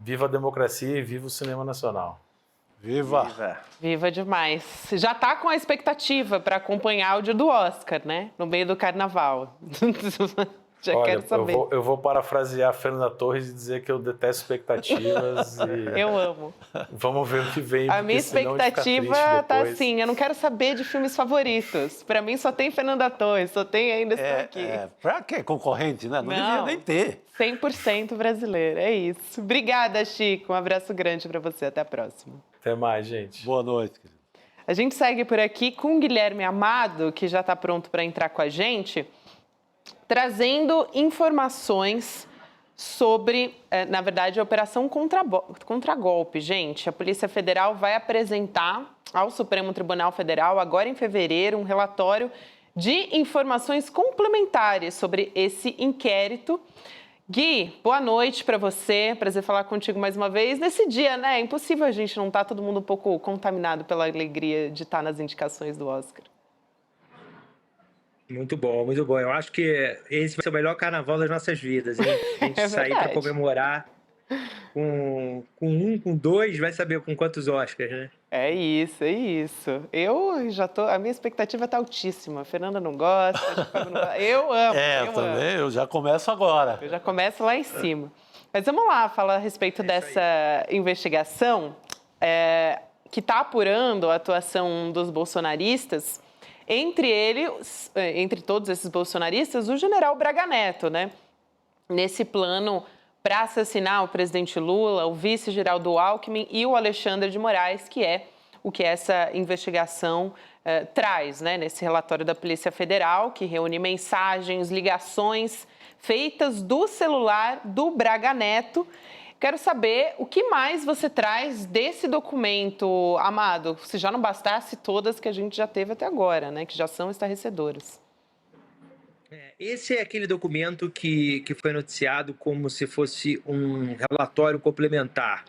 Speaker 9: Viva a democracia e viva o cinema nacional.
Speaker 7: Viva!
Speaker 6: Viva demais. Já está com a expectativa para acompanhar o dia do Oscar, né? No meio do carnaval. Já
Speaker 9: Olha,
Speaker 6: quero saber.
Speaker 9: Eu vou parafrasear a Fernanda Torres e dizer que eu detesto expectativas. E
Speaker 6: eu amo.
Speaker 9: Vamos ver o que vem.
Speaker 6: A minha expectativa tá assim, eu não quero saber de filmes favoritos. Para mim só tem Fernanda Torres, só tem ainda esse aqui.
Speaker 7: Pra quê? Concorrente, né? Não devia nem ter.
Speaker 6: 100% brasileiro, é isso. Obrigada, Chico. Um abraço grande para você. Até a próxima.
Speaker 9: Até mais, gente.
Speaker 7: Boa noite, querido.
Speaker 6: A gente segue por aqui com o Guilherme Amado, que já está pronto para entrar com a gente, trazendo informações sobre, na verdade, a Operação Contragolpe. Gente, a Polícia Federal vai apresentar ao Supremo Tribunal Federal, agora em fevereiro, um relatório de informações complementares sobre esse inquérito. Gui, boa noite para você, prazer falar contigo mais uma vez. Nesse dia, né, é impossível a gente não estar todo mundo um pouco contaminado pela alegria de estar nas indicações do Oscar.
Speaker 10: Muito bom, muito bom. Eu acho que esse vai ser o melhor carnaval das nossas vidas, hein? A gente sair para comemorar com 2, vai saber com quantos Oscars, né?
Speaker 6: É isso, é isso. Eu já tô. A minha expectativa tá altíssima. A Fernanda não gosta, a Fábio não gosta. Eu amo.
Speaker 7: Eu também, eu já começo agora.
Speaker 6: Eu já começo lá em cima. Mas vamos lá falar a respeito dessa investigação que está apurando a atuação dos bolsonaristas. Entre todos esses bolsonaristas, o general Braga Neto, né? Nesse plano para assassinar o presidente Lula, o vice-geraldo Alckmin e o Alexandre de Moraes, que é o que essa investigação traz, né? Nesse relatório da Polícia Federal, que reúne mensagens, ligações feitas do celular do Braga Neto. Quero saber o que mais você traz desse documento, Amado, se já não bastasse todas que a gente já teve até agora, né? Que já são estarrecedoras.
Speaker 10: Esse é aquele documento que foi noticiado como se fosse um relatório complementar.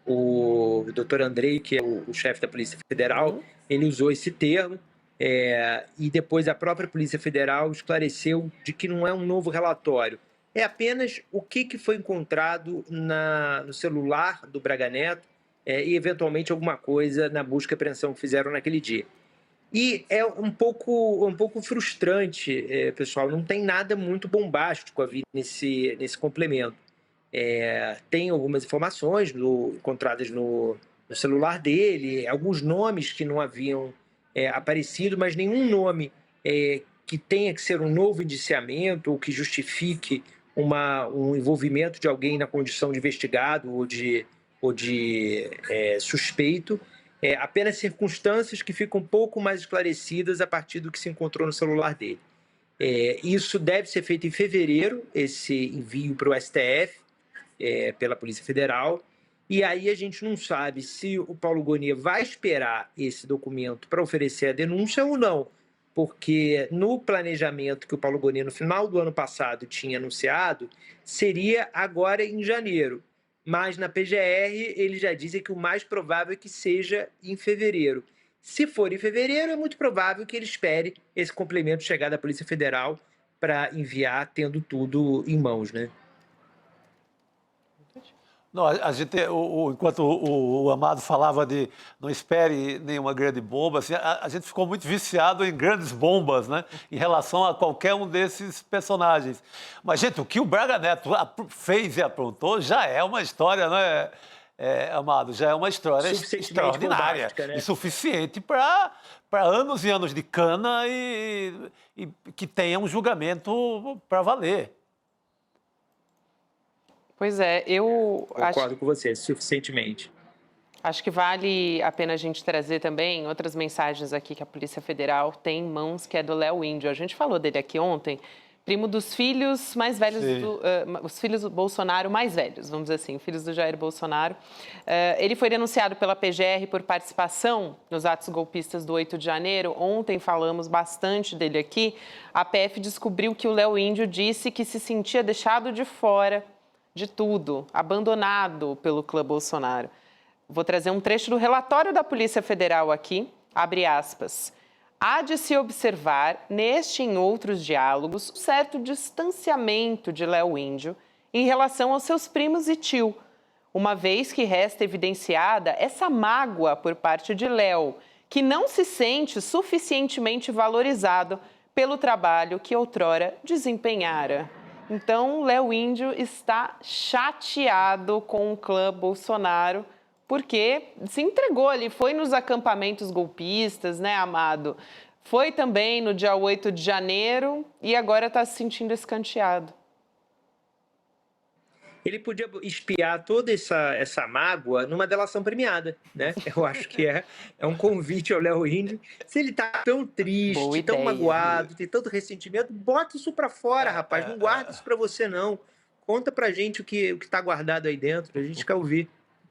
Speaker 10: O doutor Andrei, que é o chefe da Polícia Federal, ele usou esse termo e depois a própria Polícia Federal esclareceu de que não é um novo relatório. É apenas o que foi encontrado no celular do Braga Neto e, eventualmente, alguma coisa na busca e apreensão que fizeram naquele dia. E é um pouco frustrante, pessoal, não tem nada muito bombástico a vir nesse complemento. Tem algumas informações encontradas no celular dele, alguns nomes que não haviam aparecido, mas nenhum nome que tenha que ser um novo indiciamento ou que justifique um envolvimento de alguém na condição de investigado ou de suspeito. Apenas circunstâncias que ficam um pouco mais esclarecidas a partir do que se encontrou no celular dele. Isso deve ser feito em fevereiro, esse envio para o STF, pela Polícia Federal, e aí a gente não sabe se o Paulo Gonet vai esperar esse documento para oferecer a denúncia ou não, porque no planejamento que o Paulo Gonet, no final do ano passado, tinha anunciado, seria agora em janeiro. Mas na PGR eles já dizem que o mais provável é que seja em fevereiro. Se for em fevereiro, é muito provável que ele espere esse complemento chegar da Polícia Federal para enviar, tendo tudo em mãos, né?
Speaker 7: Não, enquanto o Amado falava de não espere nenhuma grande bomba, assim, a gente ficou muito viciado em grandes bombas, né, em relação a qualquer um desses personagens. Mas, gente, o que o Braga Neto fez e aprontou já é uma história, né, Amado? Já é uma história extraordinária e suficiente para anos e anos de cana e que tenha um julgamento para valer.
Speaker 6: Pois é, eu
Speaker 10: concordo com você, suficientemente.
Speaker 6: Acho que vale a pena a gente trazer também outras mensagens aqui que a Polícia Federal tem em mãos, que é do Léo Índio. A gente falou dele aqui ontem, primo dos filhos mais velhos, os filhos do Bolsonaro mais velhos, vamos dizer assim, filhos do Jair Bolsonaro. Ele foi denunciado pela PGR por participação nos atos golpistas do 8 de janeiro. Ontem falamos bastante dele aqui. A PF descobriu que o Léo Índio disse que se sentia deixado de fora de tudo, abandonado pelo clã Bolsonaro. Vou trazer um trecho do relatório da Polícia Federal aqui, abre aspas. Há de se observar, neste e em outros diálogos, um certo distanciamento de Léo Índio em relação aos seus primos e tio, uma vez que resta evidenciada essa mágoa por parte de Léo, que não se sente suficientemente valorizado pelo trabalho que outrora desempenhara. Então, Léo Índio está chateado com o clã Bolsonaro, porque se entregou ali, foi nos acampamentos golpistas, né, Amado? Foi também no dia 8 de janeiro e agora está se sentindo escanteado.
Speaker 10: Ele podia espiar toda essa mágoa numa delação premiada, né? Eu acho que é um convite ao Léo Índio. Se ele tá tão triste, tão magoado, tem tanto ressentimento, bota isso pra fora, rapaz. Não guarda isso pra você, não. Conta pra gente o que tá guardado aí dentro, a gente quer ouvir.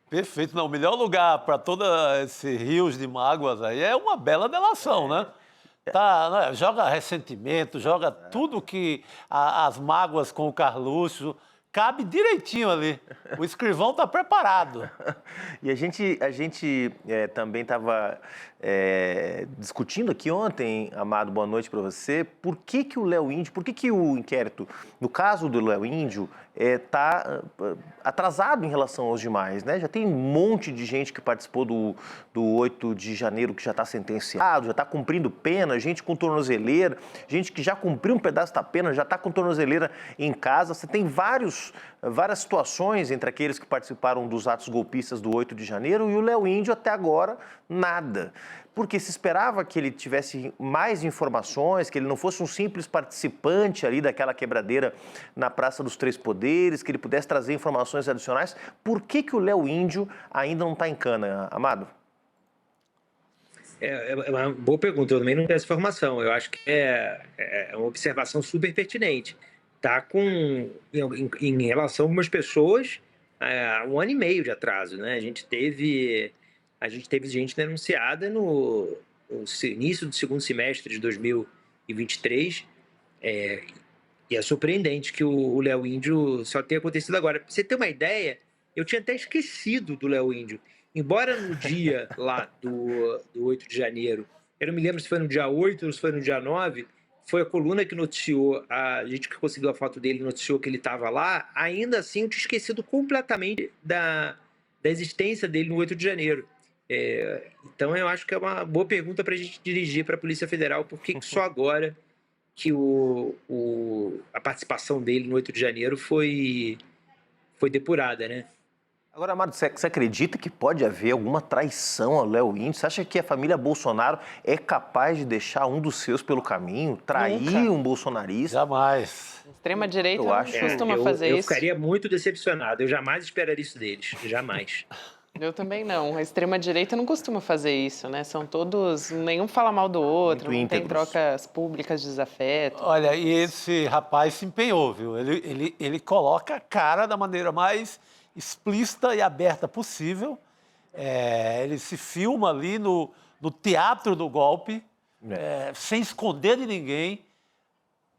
Speaker 7: Perfeito. Não, o melhor lugar para todos esses rios de mágoas aí é uma bela delação, né? Joga ressentimento, joga tudo que as mágoas com o Carluxo, cabe direitinho ali. O escrivão está preparado.
Speaker 3: E a gente também estava discutindo aqui ontem, Amado, boa noite para você, por que o Léo Índio, por que o inquérito, no caso do Léo Índio, está atrasado em relação aos demais, né? Já tem um monte de gente que participou do 8 de janeiro que já está sentenciado, já está cumprindo pena, gente com tornozeleira, gente que já cumpriu um pedaço da pena, já está com tornozeleira em casa. Você tem várias situações entre aqueles que participaram dos atos golpistas do 8 de janeiro e o Léo Índio até agora nada. Porque se esperava que ele tivesse mais informações, que ele não fosse um simples participante ali daquela quebradeira na Praça dos Três Poderes, que ele pudesse trazer informações adicionais. Por que o Léo Índio ainda não está em cana, Amado?
Speaker 10: É uma boa pergunta, eu também não tenho essa informação. Eu acho que é uma observação super pertinente. Está em relação a algumas pessoas, 1 ano e meio de atraso, né? A gente teve gente denunciada no início do segundo semestre de 2023, e é surpreendente que o Léo Índio só tenha acontecido agora. Pra você ter uma ideia, eu tinha até esquecido do Léo Índio. Embora no dia lá do 8 de janeiro, eu não me lembro se foi no dia 8 ou se foi no dia 9, foi a coluna que noticiou, a gente que conseguiu a foto dele noticiou que ele estava lá, ainda assim eu tinha esquecido completamente da existência dele no 8 de janeiro. Então eu acho que é uma boa pergunta para a gente dirigir para a Polícia Federal, por que só agora que a participação dele no 8 de janeiro foi depurada, né?
Speaker 3: Agora, Amado, você acredita que pode haver alguma traição ao Léo Índio? Você acha que a família Bolsonaro é capaz de deixar um dos seus pelo caminho, trair
Speaker 6: Nunca.
Speaker 3: um bolsonarista?
Speaker 7: Jamais.
Speaker 6: Extrema-direita
Speaker 3: Eu
Speaker 6: não
Speaker 3: acho.
Speaker 6: costuma fazer
Speaker 10: Eu
Speaker 6: isso.
Speaker 10: ficaria muito decepcionado, eu jamais esperaria isso deles, jamais.
Speaker 6: Eu também não. A extrema-direita não costuma fazer isso, né? São todos... Nenhum fala mal do outro,
Speaker 3: Muito
Speaker 6: não tem
Speaker 3: íntegros.
Speaker 6: trocas públicas de desafeto.
Speaker 7: Olha, e esse rapaz se empenhou, viu? Ele coloca a cara da maneira mais explícita e aberta possível. Ele se filma ali no teatro do golpe, sem esconder de ninguém.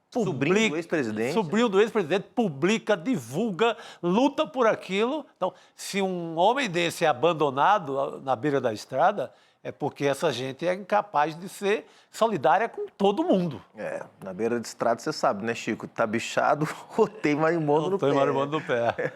Speaker 3: Sobrinho do ex-presidente.
Speaker 7: Sobrinho do ex-presidente, publica, divulga, luta por aquilo. Então, se um homem desse é abandonado na beira da estrada, é porque essa gente é incapaz de ser solidária com todo mundo.
Speaker 3: Na beira de estrada, você sabe, né, Chico? Tá bichado ou tem marimbondo no pé.
Speaker 7: Tem marimbondo no pé.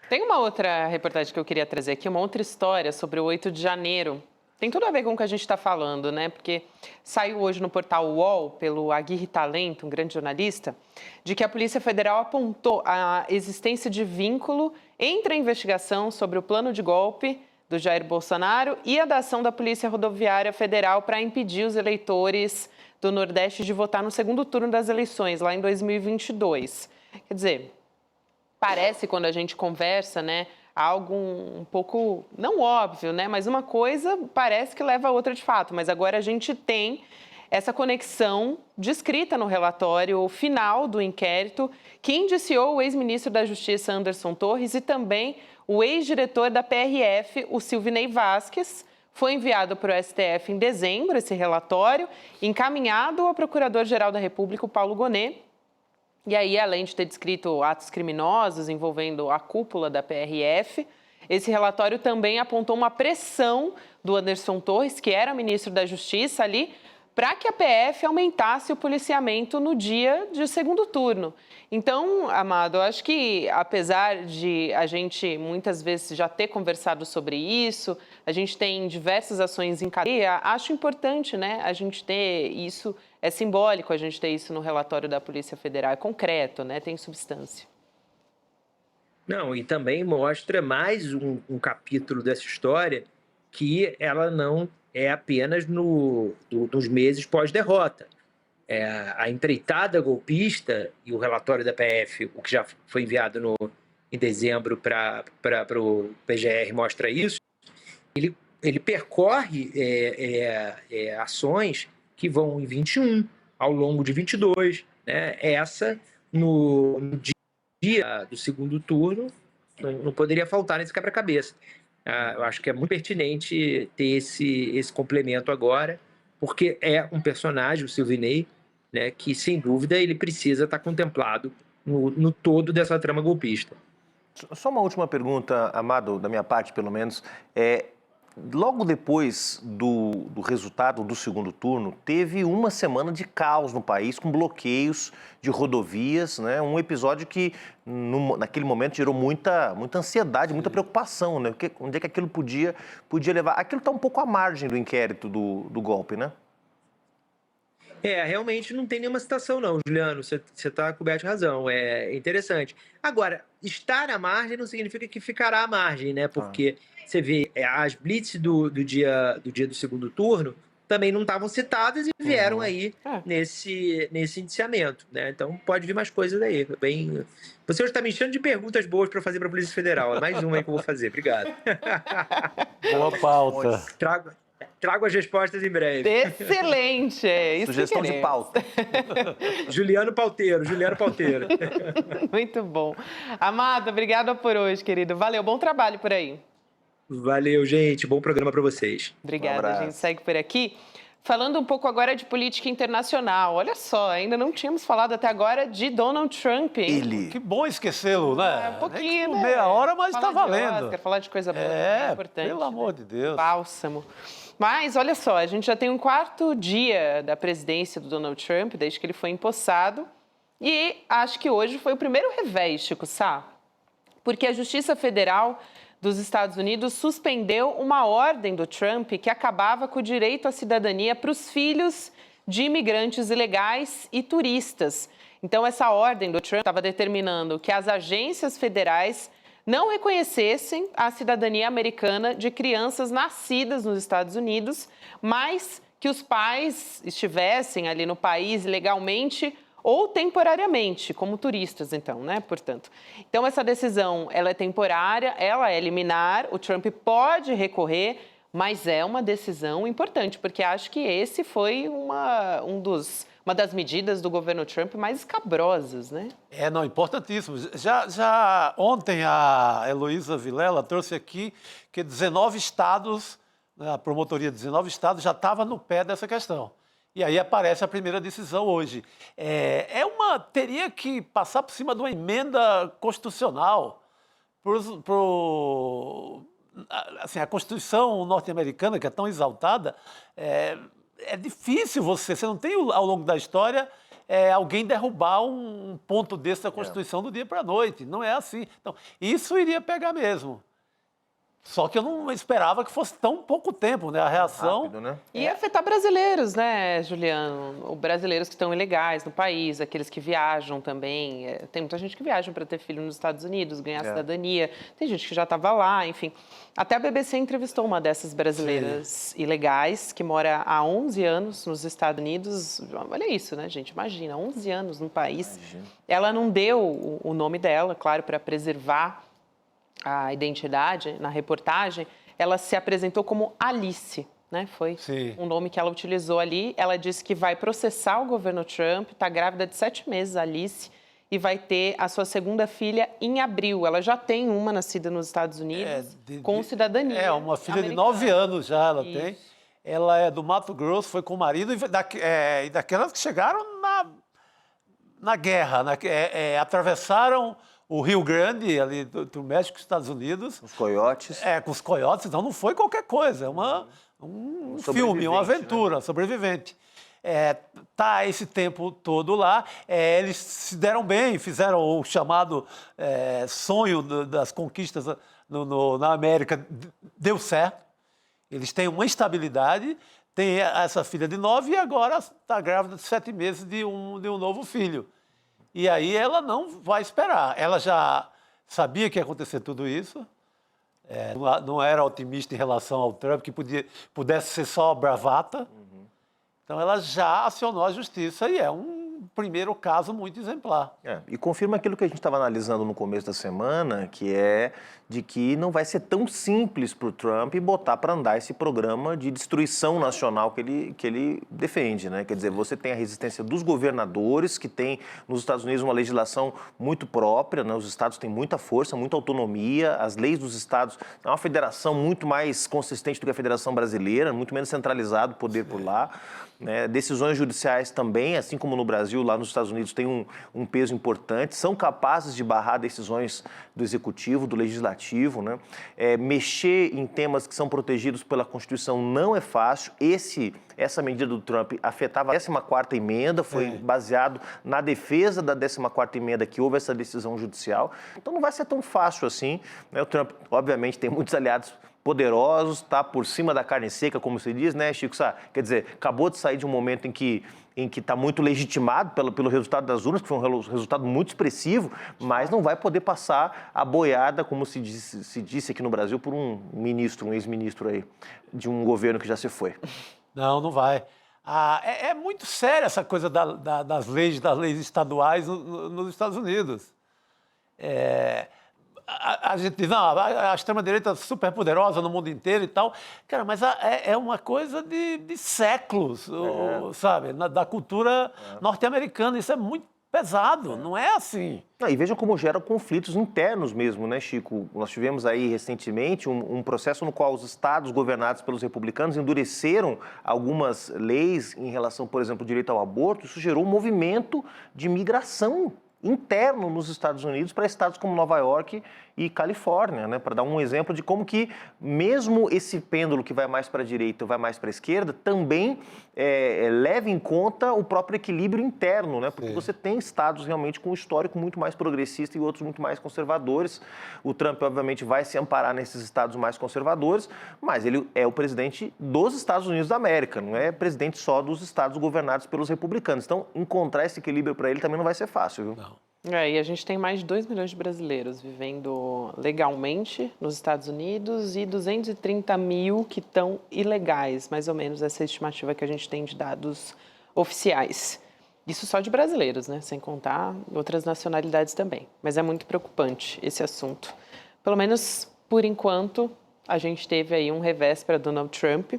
Speaker 6: Tem uma outra reportagem que eu queria trazer aqui, uma outra história sobre o 8 de janeiro. Tem tudo a ver com o que a gente está falando, né? Porque saiu hoje no portal UOL, pelo Aguirre Talento, um grande jornalista, de que a Polícia Federal apontou a existência de vínculo entre a investigação sobre o plano de golpe do Jair Bolsonaro e a da ação da Polícia Rodoviária Federal para impedir os eleitores do Nordeste de votar no segundo turno das eleições, lá em 2022. Quer dizer, parece, quando a gente conversa, né, algo um pouco, não óbvio, né, mas uma coisa parece que leva a outra de fato. Mas agora a gente tem essa conexão descrita no relatório final do inquérito que indiciou o ex-ministro da Justiça, Anderson Torres, e também o ex-diretor da PRF, o Silvinei Vasquez. Foi enviado para o STF em dezembro esse relatório, encaminhado ao Procurador-Geral da República, o Paulo Gonet. E aí, além de ter descrito atos criminosos envolvendo a cúpula da PRF, esse relatório também apontou uma pressão do Anderson Torres, que era ministro da Justiça ali, para que a PF aumentasse o policiamento no dia de segundo turno. Então, Amado, eu acho que, apesar de a gente muitas vezes já ter conversado sobre isso, a gente tem diversas ações em cadeia, acho importante, né, a gente ter isso, é simbólico a gente ter isso no relatório da Polícia Federal, é concreto, né, tem substância.
Speaker 10: Não, e também mostra mais um capítulo dessa história que ela não é apenas nos meses pós-derrota. A empreitada golpista e o relatório da PF, o que já foi enviado em dezembro para o PGR, mostra isso. Ele percorre ações que vão em 21, ao longo de 22. Né? Essa, no dia do segundo turno, não poderia faltar nesse quebra-cabeça. Eu acho que é muito pertinente ter esse complemento agora, porque é um personagem, o Silvinei, né, que, sem dúvida, ele precisa estar contemplado no todo dessa trama golpista.
Speaker 3: Só uma última pergunta, Amado, da minha parte, pelo menos. Logo depois do resultado do segundo turno, teve uma semana de caos no país, com bloqueios de rodovias, né? Um episódio que, naquele momento, gerou muita ansiedade, muita preocupação, né? Porque onde é que aquilo podia levar? Aquilo está um pouco à margem do inquérito do golpe, né?
Speaker 10: Realmente não tem nenhuma citação não, Juliano, você está coberto de razão, é interessante. Agora, estar à margem não significa que ficará à margem, né? Porque você vê, as blitz do dia do segundo turno também não estavam citadas e vieram aí nesse indiciamento, né? Então pode vir mais coisas aí. Você hoje está me enchendo de perguntas boas para fazer para a Polícia Federal, é mais uma aí que eu vou fazer, obrigado.
Speaker 7: Boa pauta.
Speaker 10: Trago as respostas em breve.
Speaker 6: Excelente! Isso
Speaker 3: Sugestão de pauta.
Speaker 10: Juliano Pauteiro.
Speaker 6: Muito bom. Amado, obrigada por hoje, querido. Valeu, bom trabalho por aí.
Speaker 10: Valeu, gente. Bom programa para vocês.
Speaker 6: Obrigada, a gente segue por aqui. Falando um pouco agora de política internacional. Olha só, ainda não tínhamos falado até agora de Donald Trump, hein?
Speaker 7: Que bom esquecê-lo, né?
Speaker 6: Um pouquinho, né?
Speaker 7: Meia hora, mas está
Speaker 6: Falar de
Speaker 7: valendo.
Speaker 6: Oscar, falar de coisa boa, é importante.
Speaker 7: Pelo amor de Deus.
Speaker 6: Bálsamo. Mas, olha só, a gente já tem um quarto dia da presidência do Donald Trump, desde que ele foi empossado. E acho que hoje foi o primeiro revés, Chico Sá, porque a Justiça Federal dos Estados Unidos suspendeu uma ordem do Trump que acabava com o direito à cidadania para os filhos de imigrantes ilegais e turistas. Então, essa ordem do Trump estava determinando que as agências federais não reconhecessem a cidadania americana de crianças nascidas nos Estados Unidos, mas que os pais estivessem ali no país legalmente ou temporariamente, como turistas, então, né? Portanto. Então, essa decisão, ela é temporária, ela é liminar, o Trump pode recorrer, mas é uma decisão importante, porque acho que esse foi uma das medidas do governo Trump mais escabrosas, né?
Speaker 7: Não, importantíssimo. Já ontem a Heloísa Vilela trouxe aqui que 19 estados, a promotoria de 19 estados já estava no pé dessa questão. E aí aparece a primeira decisão hoje. Teria que passar por cima de uma emenda constitucional. Assim, a Constituição norte-americana, que é tão exaltada, é difícil você não tem ao longo da história alguém derrubar um ponto desse da Constituição do dia para a noite. Não é assim. Então, isso iria pegar mesmo. Só que eu não esperava que fosse tão pouco tempo, né? A reação...
Speaker 3: Rápido, né?
Speaker 6: E afetar brasileiros, né, Juliano? Brasileiros que estão ilegais no país, aqueles que viajam também. Tem muita gente que viaja para ter filho nos Estados Unidos, ganhar cidadania. Tem gente que já estava lá, enfim. Até a BBC entrevistou uma dessas brasileiras ilegais que mora há 11 anos nos Estados Unidos. Olha isso, né, gente? Imagina, 11 anos no país. Imagina. Ela não deu o nome dela, claro, para preservar a identidade. Na reportagem, ela se apresentou como Alice, né? Foi um nome que ela utilizou ali. Ela disse que vai processar o governo Trump, está grávida de 7 meses, Alice, e vai ter a sua segunda filha em abril. Ela já tem uma nascida nos Estados Unidos com cidadania
Speaker 7: uma filha
Speaker 6: americana.
Speaker 7: de 9 anos já ela tem. Ela é do Mato Grosso, foi com o marido, e daquelas que chegaram na guerra, atravessaram o Rio Grande, ali do México, Estados Unidos.
Speaker 3: Os coiotes.
Speaker 7: Com os coiotes, então não foi qualquer coisa, é um filme, uma aventura, né? Sobrevivente. Tá esse tempo todo lá, eles se deram bem, fizeram o chamado sonho das conquistas na América, deu certo. Eles têm uma estabilidade, tem essa filha de 9 e agora está grávida de 7 meses de um novo filho. E aí ela não vai esperar. Ela já sabia que ia acontecer tudo isso. Não era otimista em relação ao Trump, que pudesse ser só bravata. Então ela já acionou a justiça e é um primeiro caso muito exemplar.
Speaker 3: E confirma aquilo que a gente estava analisando no começo da semana, que é de que não vai ser tão simples para o Trump botar para andar esse programa de destruição nacional que ele defende, né? Quer dizer, você tem a resistência dos governadores, que tem nos Estados Unidos uma legislação muito própria, né? Os estados têm muita força, muita autonomia, as leis dos estados, é uma federação muito mais consistente do que a Federação Brasileira, muito menos centralizado o poder por lá, né? Decisões judiciais também, assim como no Brasil, Brasil lá nos Estados Unidos tem um peso importante, são capazes de barrar decisões do Executivo, do Legislativo, né? Mexer em temas que são protegidos pela Constituição não é fácil. Essa medida do Trump afetava a 14ª emenda, foi baseado na defesa da 14ª emenda que houve essa decisão judicial. Então não vai ser tão fácil assim, né? O Trump, obviamente, tem muitos aliados poderosos, está por cima da carne seca, como se diz, né, Chico Sá? Quer dizer, acabou de sair de um momento em que está muito legitimado pelo resultado das urnas, que foi um resultado muito expressivo, mas não vai poder passar a boiada, como se disse aqui no Brasil, por um ex-ministro aí, de um governo que já se foi.
Speaker 7: Não vai. É muito séria essa coisa das leis estaduais nos Estados Unidos. A gente diz, não, a extrema-direita é super poderosa no mundo inteiro e tal. Cara, mas é uma coisa de séculos, sabe? Da cultura norte-americana. Isso é muito pesado, não é assim.
Speaker 3: E vejam como gera conflitos internos mesmo, né, Chico? Nós tivemos aí recentemente um processo no qual os estados governados pelos republicanos endureceram algumas leis em relação, por exemplo, ao direito ao aborto. Isso gerou um movimento de migração interno nos Estados Unidos para estados como Nova York e Califórnia, né? Para dar um exemplo de como que mesmo esse pêndulo que vai mais para a direita ou vai mais para a esquerda também leva em conta o próprio equilíbrio interno, né? Porque você tem estados realmente com um histórico muito mais progressista e outros muito mais conservadores. O Trump, obviamente, vai se amparar nesses estados mais conservadores, mas ele é o presidente dos Estados Unidos da América, não é presidente só dos estados governados pelos republicanos. Então, encontrar esse equilíbrio para ele também não vai ser fácil, viu?
Speaker 7: Não.
Speaker 6: E a gente tem mais de 2 milhões de brasileiros vivendo legalmente nos Estados Unidos e 230 mil que estão ilegais, mais ou menos essa estimativa que a gente tem de dados oficiais. Isso só de brasileiros, né? Sem contar outras nacionalidades também. Mas é muito preocupante esse assunto. Pelo menos, por enquanto, a gente teve aí um revés para Donald Trump.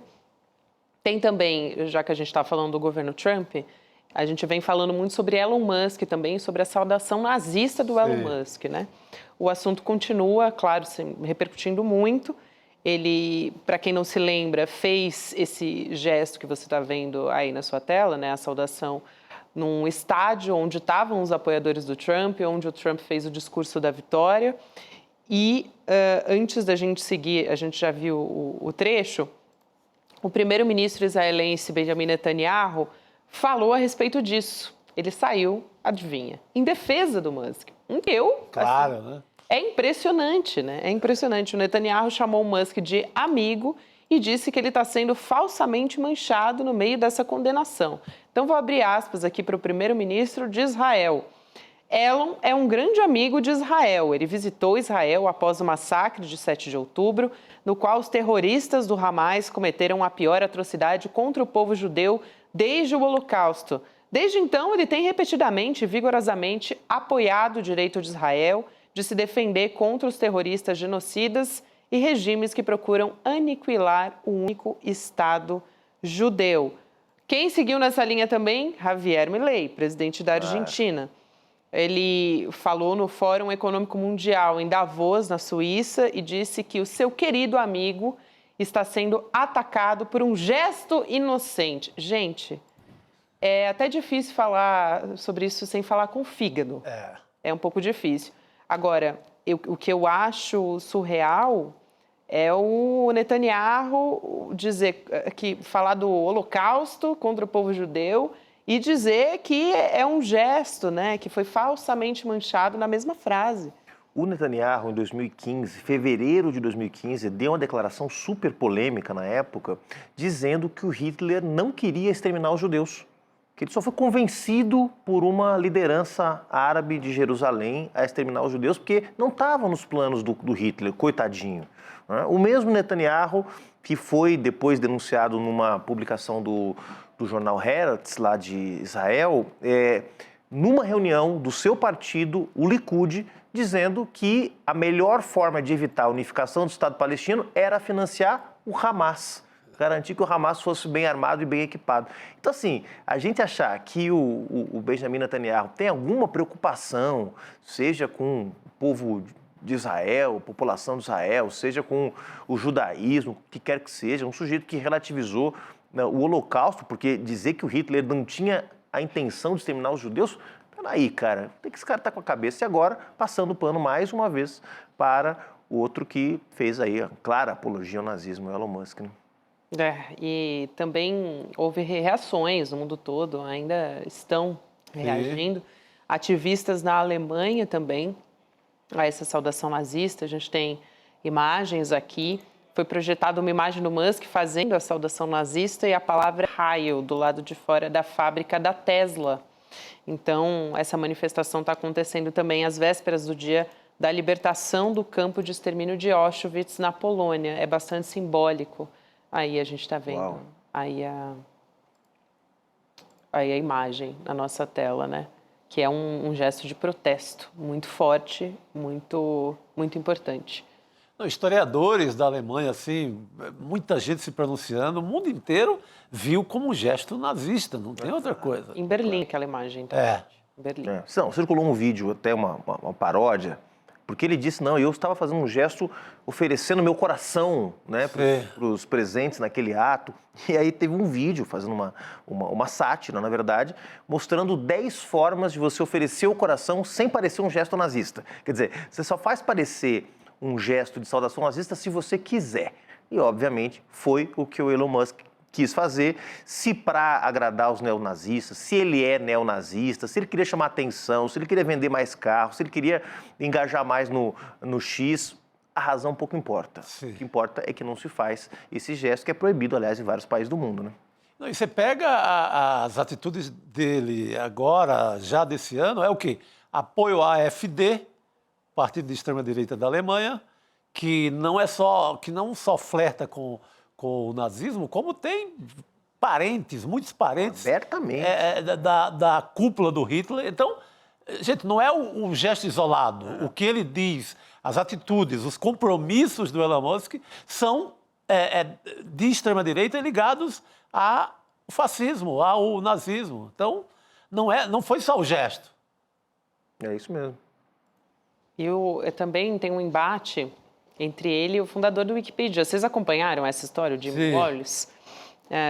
Speaker 6: Tem também, já que a gente está falando do governo Trump, a gente vem falando muito sobre Elon Musk também, sobre a saudação nazista do Elon Musk, né? O assunto continua, claro, repercutindo muito. Ele, para quem não se lembra, fez esse gesto que você está vendo aí na sua tela, né? A saudação num estádio onde estavam os apoiadores do Trump, onde o Trump fez o discurso da vitória. E antes da gente seguir, a gente já viu o trecho, o primeiro-ministro israelense Benjamin Netanyahu falou a respeito disso. Ele saiu, adivinha, em defesa do Musk.
Speaker 7: Claro,
Speaker 6: assim,
Speaker 7: né?
Speaker 6: É impressionante, né? É impressionante. O Netanyahu chamou o Musk de amigo e disse que ele está sendo falsamente manchado no meio dessa condenação. Então, vou abrir aspas aqui para o primeiro-ministro de Israel. Elon é um grande amigo de Israel. Ele visitou Israel após o massacre de 7 de outubro, no qual os terroristas do Hamas cometeram a pior atrocidade contra o povo judeu desde o Holocausto. Desde então, ele tem repetidamente e vigorosamente apoiado o direito de Israel de se defender contra os terroristas genocidas e regimes que procuram aniquilar o único Estado judeu. Quem seguiu nessa linha também? Javier Milei, presidente da Argentina. Ele falou no Fórum Econômico Mundial em Davos, na Suíça, e disse que o seu querido amigo está sendo atacado por um gesto inocente. Gente, é até difícil falar sobre isso sem falar com o fígado. É um pouco difícil. Agora, o que eu acho surreal é o Netanyahu falar do Holocausto contra o povo judeu e dizer que é um gesto, né, que foi falsamente manchado na mesma frase.
Speaker 3: O Netanyahu, em 2015, fevereiro de 2015, deu uma declaração super polêmica na época, dizendo que o Hitler não queria exterminar os judeus. Que ele só foi convencido por uma liderança árabe de Jerusalém a exterminar os judeus, porque não estava nos planos do Hitler, coitadinho. O mesmo Netanyahu, que foi depois denunciado numa publicação do jornal Haaretz, lá de Israel, numa reunião do seu partido, o Likud, dizendo que a melhor forma de evitar a unificação do Estado palestino era financiar o Hamas, garantir que o Hamas fosse bem armado e bem equipado. Então, assim, a gente achar que o Benjamin Netanyahu tem alguma preocupação, seja com o povo de Israel, a população de Israel, seja com o judaísmo, o que quer que seja, um sujeito que relativizou o Holocausto, porque dizer que o Hitler não tinha a intenção de exterminar os judeus? Peraí, cara, o que esse cara tá com a cabeça? E agora, passando o pano mais uma vez para o outro que fez aí a clara apologia ao nazismo, o Elon Musk, né?
Speaker 6: E também houve reações no mundo todo, ainda estão reagindo. Ativistas na Alemanha também a essa saudação nazista. A gente tem imagens aqui. Foi projetada uma imagem do Musk fazendo a saudação nazista e a palavra Heil do lado de fora da fábrica da Tesla. Então, essa manifestação está acontecendo também às vésperas do dia da libertação do campo de extermínio de Auschwitz, na Polônia. É bastante simbólico. Aí a gente está vendo aí a imagem na nossa tela, né? Que é um gesto de protesto muito forte, muito importante.
Speaker 7: Historiadores da Alemanha, assim, muita gente se pronunciando, o mundo inteiro viu como um gesto nazista, não tem outra coisa.
Speaker 6: Em Berlim, aquela imagem. Então, em Berlim.
Speaker 3: Não, circulou um vídeo, até uma paródia, porque ele disse, não, eu estava fazendo um gesto oferecendo meu coração, né, para os presentes naquele ato. E aí teve um vídeo fazendo uma sátira, na verdade, mostrando 10 formas de você oferecer o coração sem parecer um gesto nazista. Quer dizer, você só faz parecer um gesto de saudação nazista se você quiser. E, obviamente, foi o que o Elon Musk quis fazer, se para agradar os neonazistas, se ele é neonazista, se ele queria chamar atenção, se ele queria vender mais carros, se ele queria engajar mais no X, a razão pouco importa. Sim. O que importa é que não se faz esse gesto, que é proibido, aliás, em vários países do mundo, né?
Speaker 7: E você pega as atitudes dele agora, já desse ano, é o quê? Apoio à AfD, partido de extrema-direita da Alemanha, que não só flerta com o nazismo, como tem parentes, muitos parentes
Speaker 3: abertamente
Speaker 7: da cúpula do Hitler. Então, gente, não é um gesto isolado. O que ele diz, as atitudes, os compromissos do Elon Musk são de extrema-direita ligados ao fascismo, ao nazismo. Então, não foi só o gesto.
Speaker 3: É isso mesmo.
Speaker 6: E também tem um embate entre ele e o fundador do Wikipedia. Vocês acompanharam essa história, o Jim Wallace?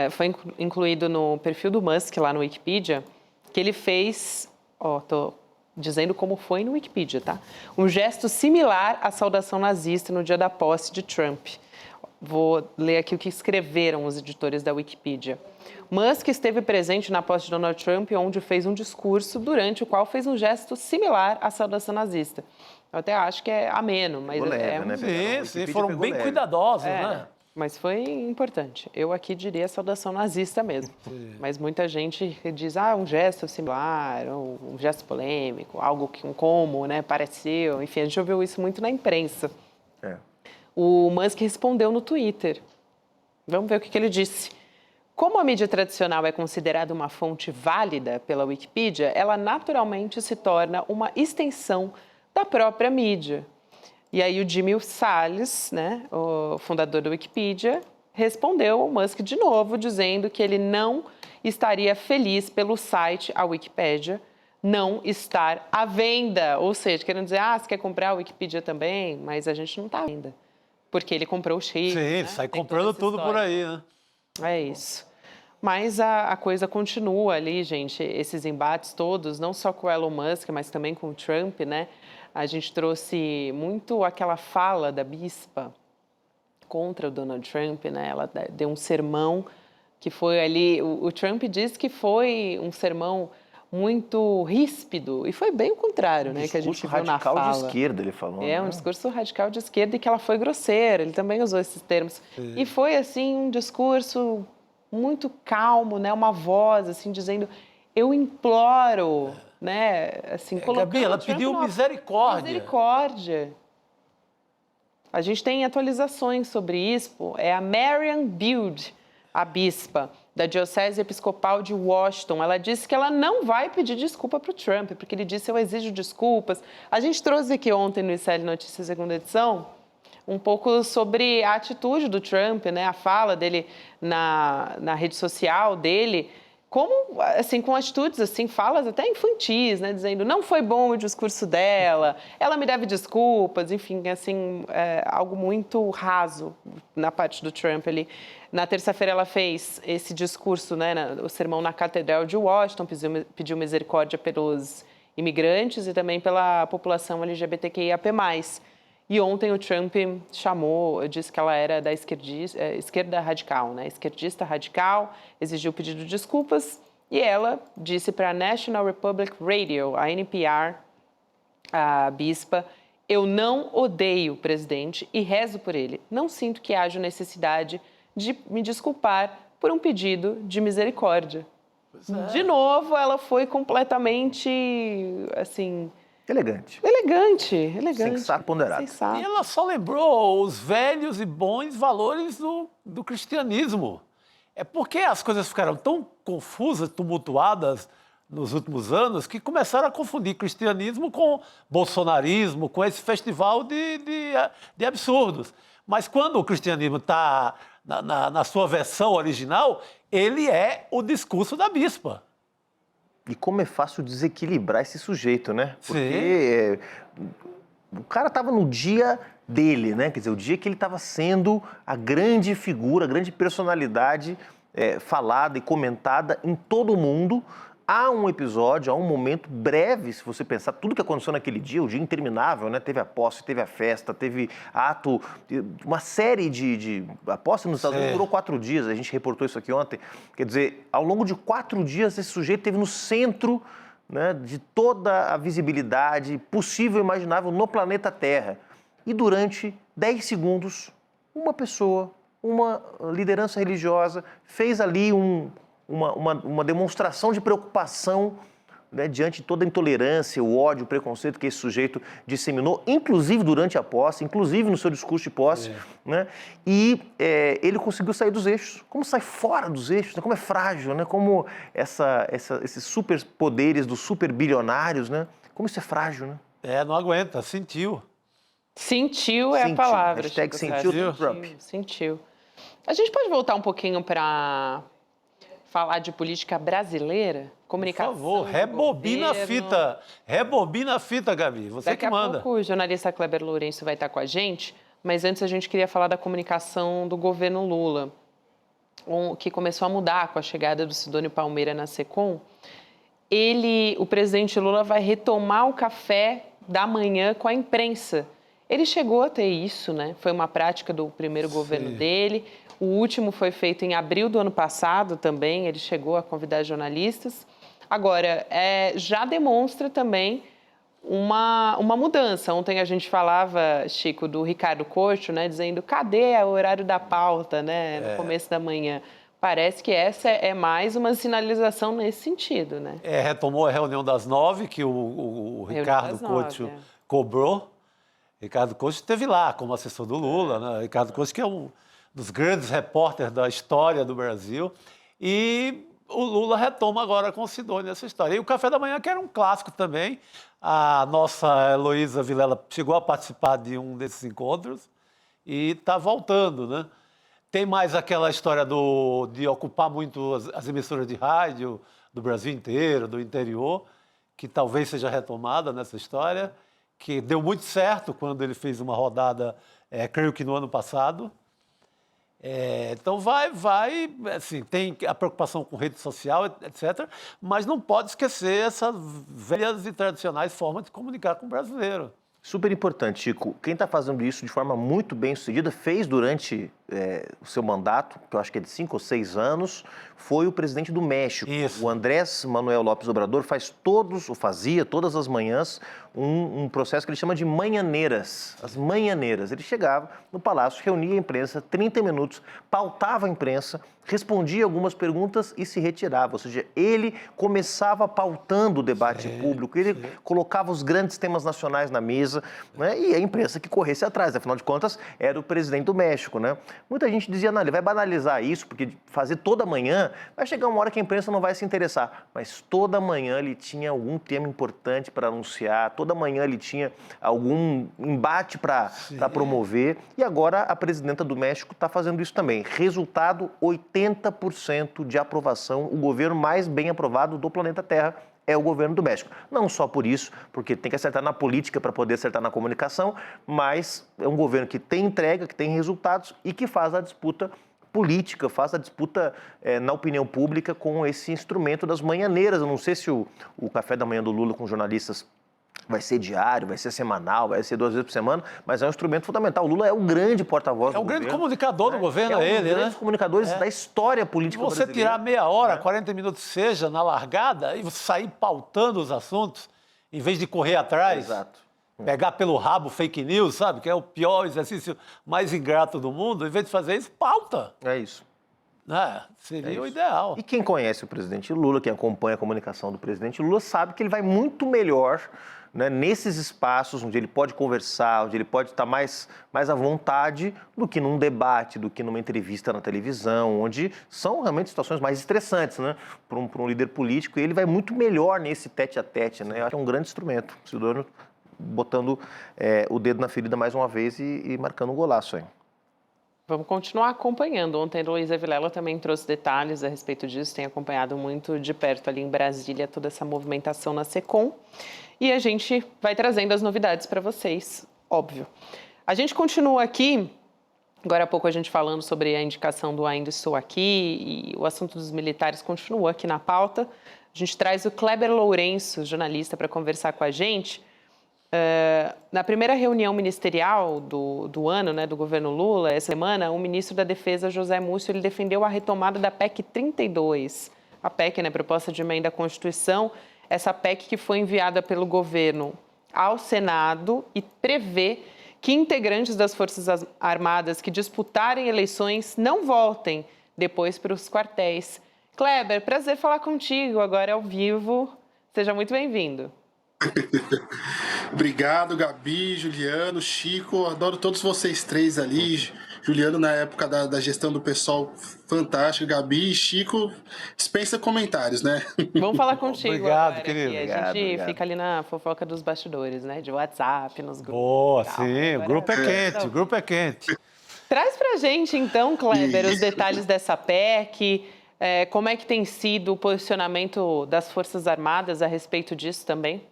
Speaker 6: Foi incluído no perfil do Musk lá no Wikipedia, que ele fez, tô dizendo como foi no Wikipedia, tá? Um gesto similar à saudação nazista no dia da posse de Trump. Vou ler aqui o que escreveram os editores da Wikipedia. Musk esteve presente na posse de Donald Trump, onde fez um discurso durante o qual fez um gesto similar à saudação nazista. Eu até acho que é ameno, mas
Speaker 7: Sim, foram bem cuidadosos, né?
Speaker 6: Mas foi importante. Eu aqui diria saudação nazista mesmo. Sim. Mas muita gente diz, um gesto similar, um gesto polêmico, algo como, né, pareceu. Enfim, a gente ouviu isso muito na imprensa. O Musk respondeu no Twitter. Vamos ver o que ele disse. Como a mídia tradicional é considerada uma fonte válida pela Wikipedia, ela naturalmente se torna uma extensão da própria mídia. E aí o Jimmy Salles, né, o fundador do Wikipedia, respondeu ao Musk de novo, dizendo que ele não estaria feliz pelo site, a Wikipédia, não estar à venda. Ou seja, querendo dizer, você quer comprar a Wikipedia também? Mas a gente não está à venda. Porque ele comprou o chip.
Speaker 7: Sim, né? Sai comprando tudo por aí, né?
Speaker 6: É isso. Mas a coisa continua ali, gente, esses embates todos, não só com o Elon Musk, mas também com o Trump, né? A gente trouxe muito aquela fala da bispa contra o Donald Trump, né? Ela deu um sermão que foi ali... O Trump disse que foi um sermão muito ríspido, e foi bem o contrário, né? Que a gente viu na fala.
Speaker 3: Radical de esquerda, ele falou.
Speaker 6: Um discurso radical de esquerda e que ela foi grosseira, ele também usou esses termos. Sim. E foi, assim, um discurso muito calmo, né? Uma voz, assim, dizendo, eu imploro... né, assim,
Speaker 7: Gabi, ela pediu misericórdia.
Speaker 6: Misericórdia. A gente tem atualizações sobre isso. É a Marian Build, a bispa da Diocese Episcopal de Washington. Ela disse que ela não vai pedir desculpa para o Trump, porque ele disse, eu exijo desculpas. A gente trouxe aqui ontem no ICL Notícias, segunda edição, um pouco sobre a atitude do Trump, né, a fala dele na rede social dele, assim, com atitudes, assim, falas até infantis, né? Dizendo, não foi bom o discurso dela, ela me deve desculpas, enfim, assim, algo muito raso na parte do Trump. Na terça-feira ela fez esse discurso, né, o sermão na Catedral de Washington, pediu misericórdia pelos imigrantes e também pela população LGBTQIAP+. E ontem o Trump disse que ela era da esquerda radical, né? Esquerdista radical, exigiu pedido de desculpas e ela disse para a National Republic Radio, a NPR, a bispa, eu não odeio o presidente e rezo por ele. Não sinto que haja necessidade de me desculpar por um pedido de misericórdia. De novo, ela foi completamente, assim... Elegante.
Speaker 3: Sensato, ponderado.
Speaker 6: Sensato.
Speaker 7: E ela só lembrou os velhos e bons valores do cristianismo. É porque as coisas ficaram tão confusas, tumultuadas nos últimos anos, que começaram a confundir cristianismo com bolsonarismo, com esse festival de absurdos. Mas quando o cristianismo está na sua versão original, ele é o discurso da bispa.
Speaker 3: E como é fácil desequilibrar esse sujeito, né? Porque o cara estava no dia dele, né? Quer dizer, o dia que ele estava sendo a grande figura, a grande personalidade falada e comentada em todo o mundo. Há um episódio, há um momento breve, se você pensar, tudo que aconteceu naquele dia, o dia interminável, né? Teve a posse, teve a festa, teve ato, uma série a posse nos Estados Unidos durou 4 dias, a gente reportou isso aqui ontem. Quer dizer, ao longo de 4 dias, esse sujeito esteve no centro, né, de toda a visibilidade possível e imaginável no planeta Terra. E durante 10 segundos, uma pessoa, uma liderança religiosa, fez ali uma demonstração de preocupação, né, diante de toda a intolerância, o ódio, o preconceito que esse sujeito disseminou, inclusive durante a posse, inclusive no seu discurso de posse, né? E ele conseguiu sair dos eixos. Como sai fora dos eixos, né? Como é frágil, né? Como esses superpoderes dos superbilionários, né? Como isso é frágil, né?
Speaker 7: Não aguenta, sentiu.
Speaker 6: Sentiu é a palavra.
Speaker 3: Hashtag sentiu do Trump.
Speaker 6: Sentiu. A gente pode voltar um pouquinho para falar de política brasileira? Comunicação.
Speaker 7: Por favor, rebobina a fita. Rebobina a fita, Gabi. Você que manda.
Speaker 6: Daqui a pouco o jornalista Kleber Lourenço vai estar com a gente, mas antes a gente queria falar da comunicação do governo Lula, que começou a mudar com a chegada do Sidônio Palmeira na Secom. O presidente Lula vai retomar o café da manhã com a imprensa. Ele chegou a ter isso, né? Foi uma prática do primeiro governo dele. O último foi feito em abril do ano passado também, ele chegou a convidar jornalistas. Agora, já demonstra também uma mudança. Ontem a gente falava, Chico, do Ricardo Couto, né, dizendo cadê o horário da pauta, né, no começo da manhã. Parece que essa é mais uma sinalização nesse sentido, né?
Speaker 7: Retomou a reunião das 9, que o Ricardo Couto cobrou. Ricardo Couto esteve lá como assessor do Lula, né? Ricardo Couto, que é um dos grandes repórteres da história do Brasil, e o Lula retoma agora com o Sidônio essa história. E o café da manhã, que era um clássico também, a nossa Heloísa Vilela chegou a participar de um desses encontros e está voltando, né? Tem mais aquela história de ocupar muito as emissoras de rádio do Brasil inteiro, do interior, que talvez seja retomada nessa história, que deu muito certo quando ele fez uma rodada, creio que no ano passado. Então assim, tem a preocupação com rede social, etc., mas não pode esquecer essas velhas e tradicionais formas de comunicar com o brasileiro.
Speaker 3: Super importante, Chico. Quem está fazendo isso de forma muito bem sucedida, fez durante o seu mandato, que eu acho que é de 5 ou 6 anos, foi o presidente do México.
Speaker 7: Isso.
Speaker 3: O Andrés Manuel López Obrador fazia todas as manhãs um processo que ele chama de manhaneiras. As manhaneiras. Ele chegava no palácio, reunia a imprensa, 30 minutos, pautava a imprensa, respondia algumas perguntas e se retirava. Ou seja, ele começava pautando o debate público, ele colocava os grandes temas nacionais na mesa, Televisa, né? E a imprensa que corresse atrás, afinal de contas, era o presidente do México, né? Muita gente dizia, não, ele vai banalizar isso, porque fazer toda manhã, vai chegar uma hora que a imprensa não vai se interessar. Mas toda manhã ele tinha algum tema importante para anunciar, toda manhã ele tinha algum embate para promover, e agora a presidenta do México está fazendo isso também. Resultado, 80% de aprovação, o governo mais bem aprovado do planeta Terra é o governo do México. Não só por isso, porque tem que acertar na política para poder acertar na comunicação, mas é um governo que tem entrega, que tem resultados e que faz a disputa política, faz a disputa na opinião pública com esse instrumento das manhaneiras. Eu não sei se o café da manhã do Lula com jornalistas vai ser diário, vai ser semanal, vai ser 2 vezes por semana, mas é um instrumento fundamental. O Lula é o grande porta-voz do governo.
Speaker 7: É o grande comunicador do governo,
Speaker 3: é um
Speaker 7: ele,
Speaker 3: dos grandes comunicadores da história política
Speaker 7: brasileira. Você tirar meia hora, 40 minutos seja, na largada, e sair pautando os assuntos, em vez de correr atrás.
Speaker 3: Exato.
Speaker 7: Pegar pelo rabo fake news, sabe? Que é o pior exercício mais ingrato do mundo. Em vez de fazer isso, pauta.
Speaker 3: É isso.
Speaker 7: Seria o ideal.
Speaker 3: E quem conhece o presidente Lula, quem acompanha a comunicação do presidente Lula, sabe que ele vai muito melhor, né, nesses espaços onde ele pode conversar, onde ele pode estar mais à vontade do que num debate, do que numa entrevista na televisão, onde são realmente situações mais estressantes, né, para um líder político. E ele vai muito melhor nesse tete-a-tete, né? Eu acho que é um grande instrumento. O Sidônio botando o dedo na ferida mais uma vez e marcando um golaço aí.
Speaker 6: Vamos continuar acompanhando. Ontem a Luísa Vilela também trouxe detalhes a respeito disso, tem acompanhado muito de perto ali em Brasília toda essa movimentação na SECOM. E a gente vai trazendo as novidades para vocês, óbvio. A gente continua aqui, agora há pouco a gente falando sobre a indicação do Ainda Estou Aqui, e o assunto dos militares continua aqui na pauta. A gente traz o Kleber Lourenço, jornalista, para conversar com a gente. Na primeira reunião ministerial do ano, né, do governo Lula, essa semana, o ministro da Defesa, José Múcio, ele defendeu a retomada da PEC 32. A PEC, né, proposta de emenda à Constituição, essa PEC que foi enviada pelo governo ao Senado e prevê que integrantes das Forças Armadas que disputarem eleições não voltem depois para os quartéis. Kleber, prazer falar contigo agora ao vivo. Seja muito bem-vindo.
Speaker 11: Obrigado, Gabi, Juliano, Chico. Adoro todos vocês três ali. Juliano, na época da gestão do pessoal, fantástico. Gabi e Chico, dispensa comentários, né?
Speaker 6: Vamos falar contigo.
Speaker 7: Obrigado,
Speaker 6: agora,
Speaker 7: querido.
Speaker 6: A gente fica ali na fofoca dos bastidores, né? De WhatsApp, nos grupos.
Speaker 7: Boa, sim, o grupo é quente, o grupo é quente.
Speaker 6: Traz pra gente, então, Kleber, os detalhes dessa PEC, como é que tem sido o posicionamento das Forças Armadas a respeito disso também?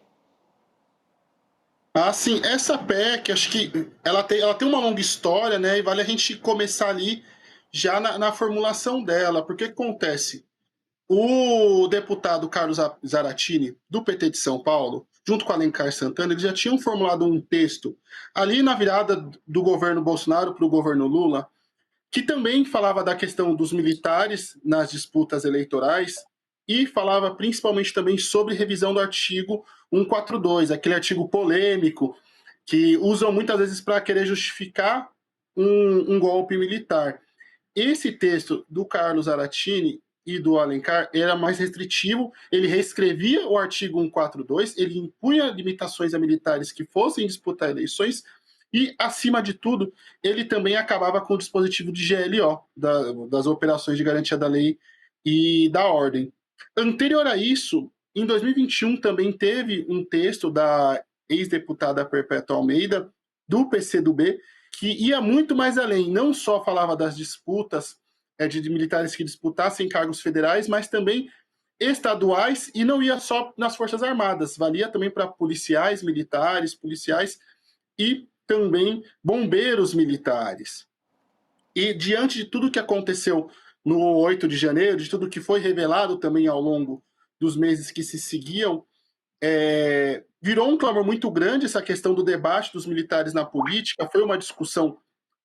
Speaker 11: Sim, essa PEC, acho que ela tem uma longa história, né? E vale a gente começar ali já na formulação dela, porque o que acontece? O deputado Carlos Zaratini, do PT de São Paulo, junto com Alencar Santana, eles já tinham formulado um texto ali na virada do governo Bolsonaro para o governo Lula, que também falava da questão dos militares nas disputas eleitorais e falava principalmente também sobre revisão do artigo 142, aquele artigo polêmico que usam muitas vezes para querer justificar um golpe militar. Esse texto do Carlos Zaratini e do Alencar era mais restritivo, ele reescrevia o artigo 142, ele impunha limitações a militares que fossem disputar eleições e, acima de tudo, ele também acabava com o dispositivo de GLO, das operações de garantia da lei e da ordem. Anterior a isso, em 2021 também teve um texto da ex-deputada Perpétua Almeida, do PCdoB, que ia muito mais além, não só falava das disputas de militares que disputassem cargos federais, mas também estaduais, e não ia só nas Forças Armadas, valia também para policiais militares, policiais e também bombeiros militares. E diante de tudo que aconteceu no 8 de janeiro, de tudo que foi revelado também ao longo dos meses que se seguiam, virou um clamor muito grande essa questão do debate dos militares na política, foi uma discussão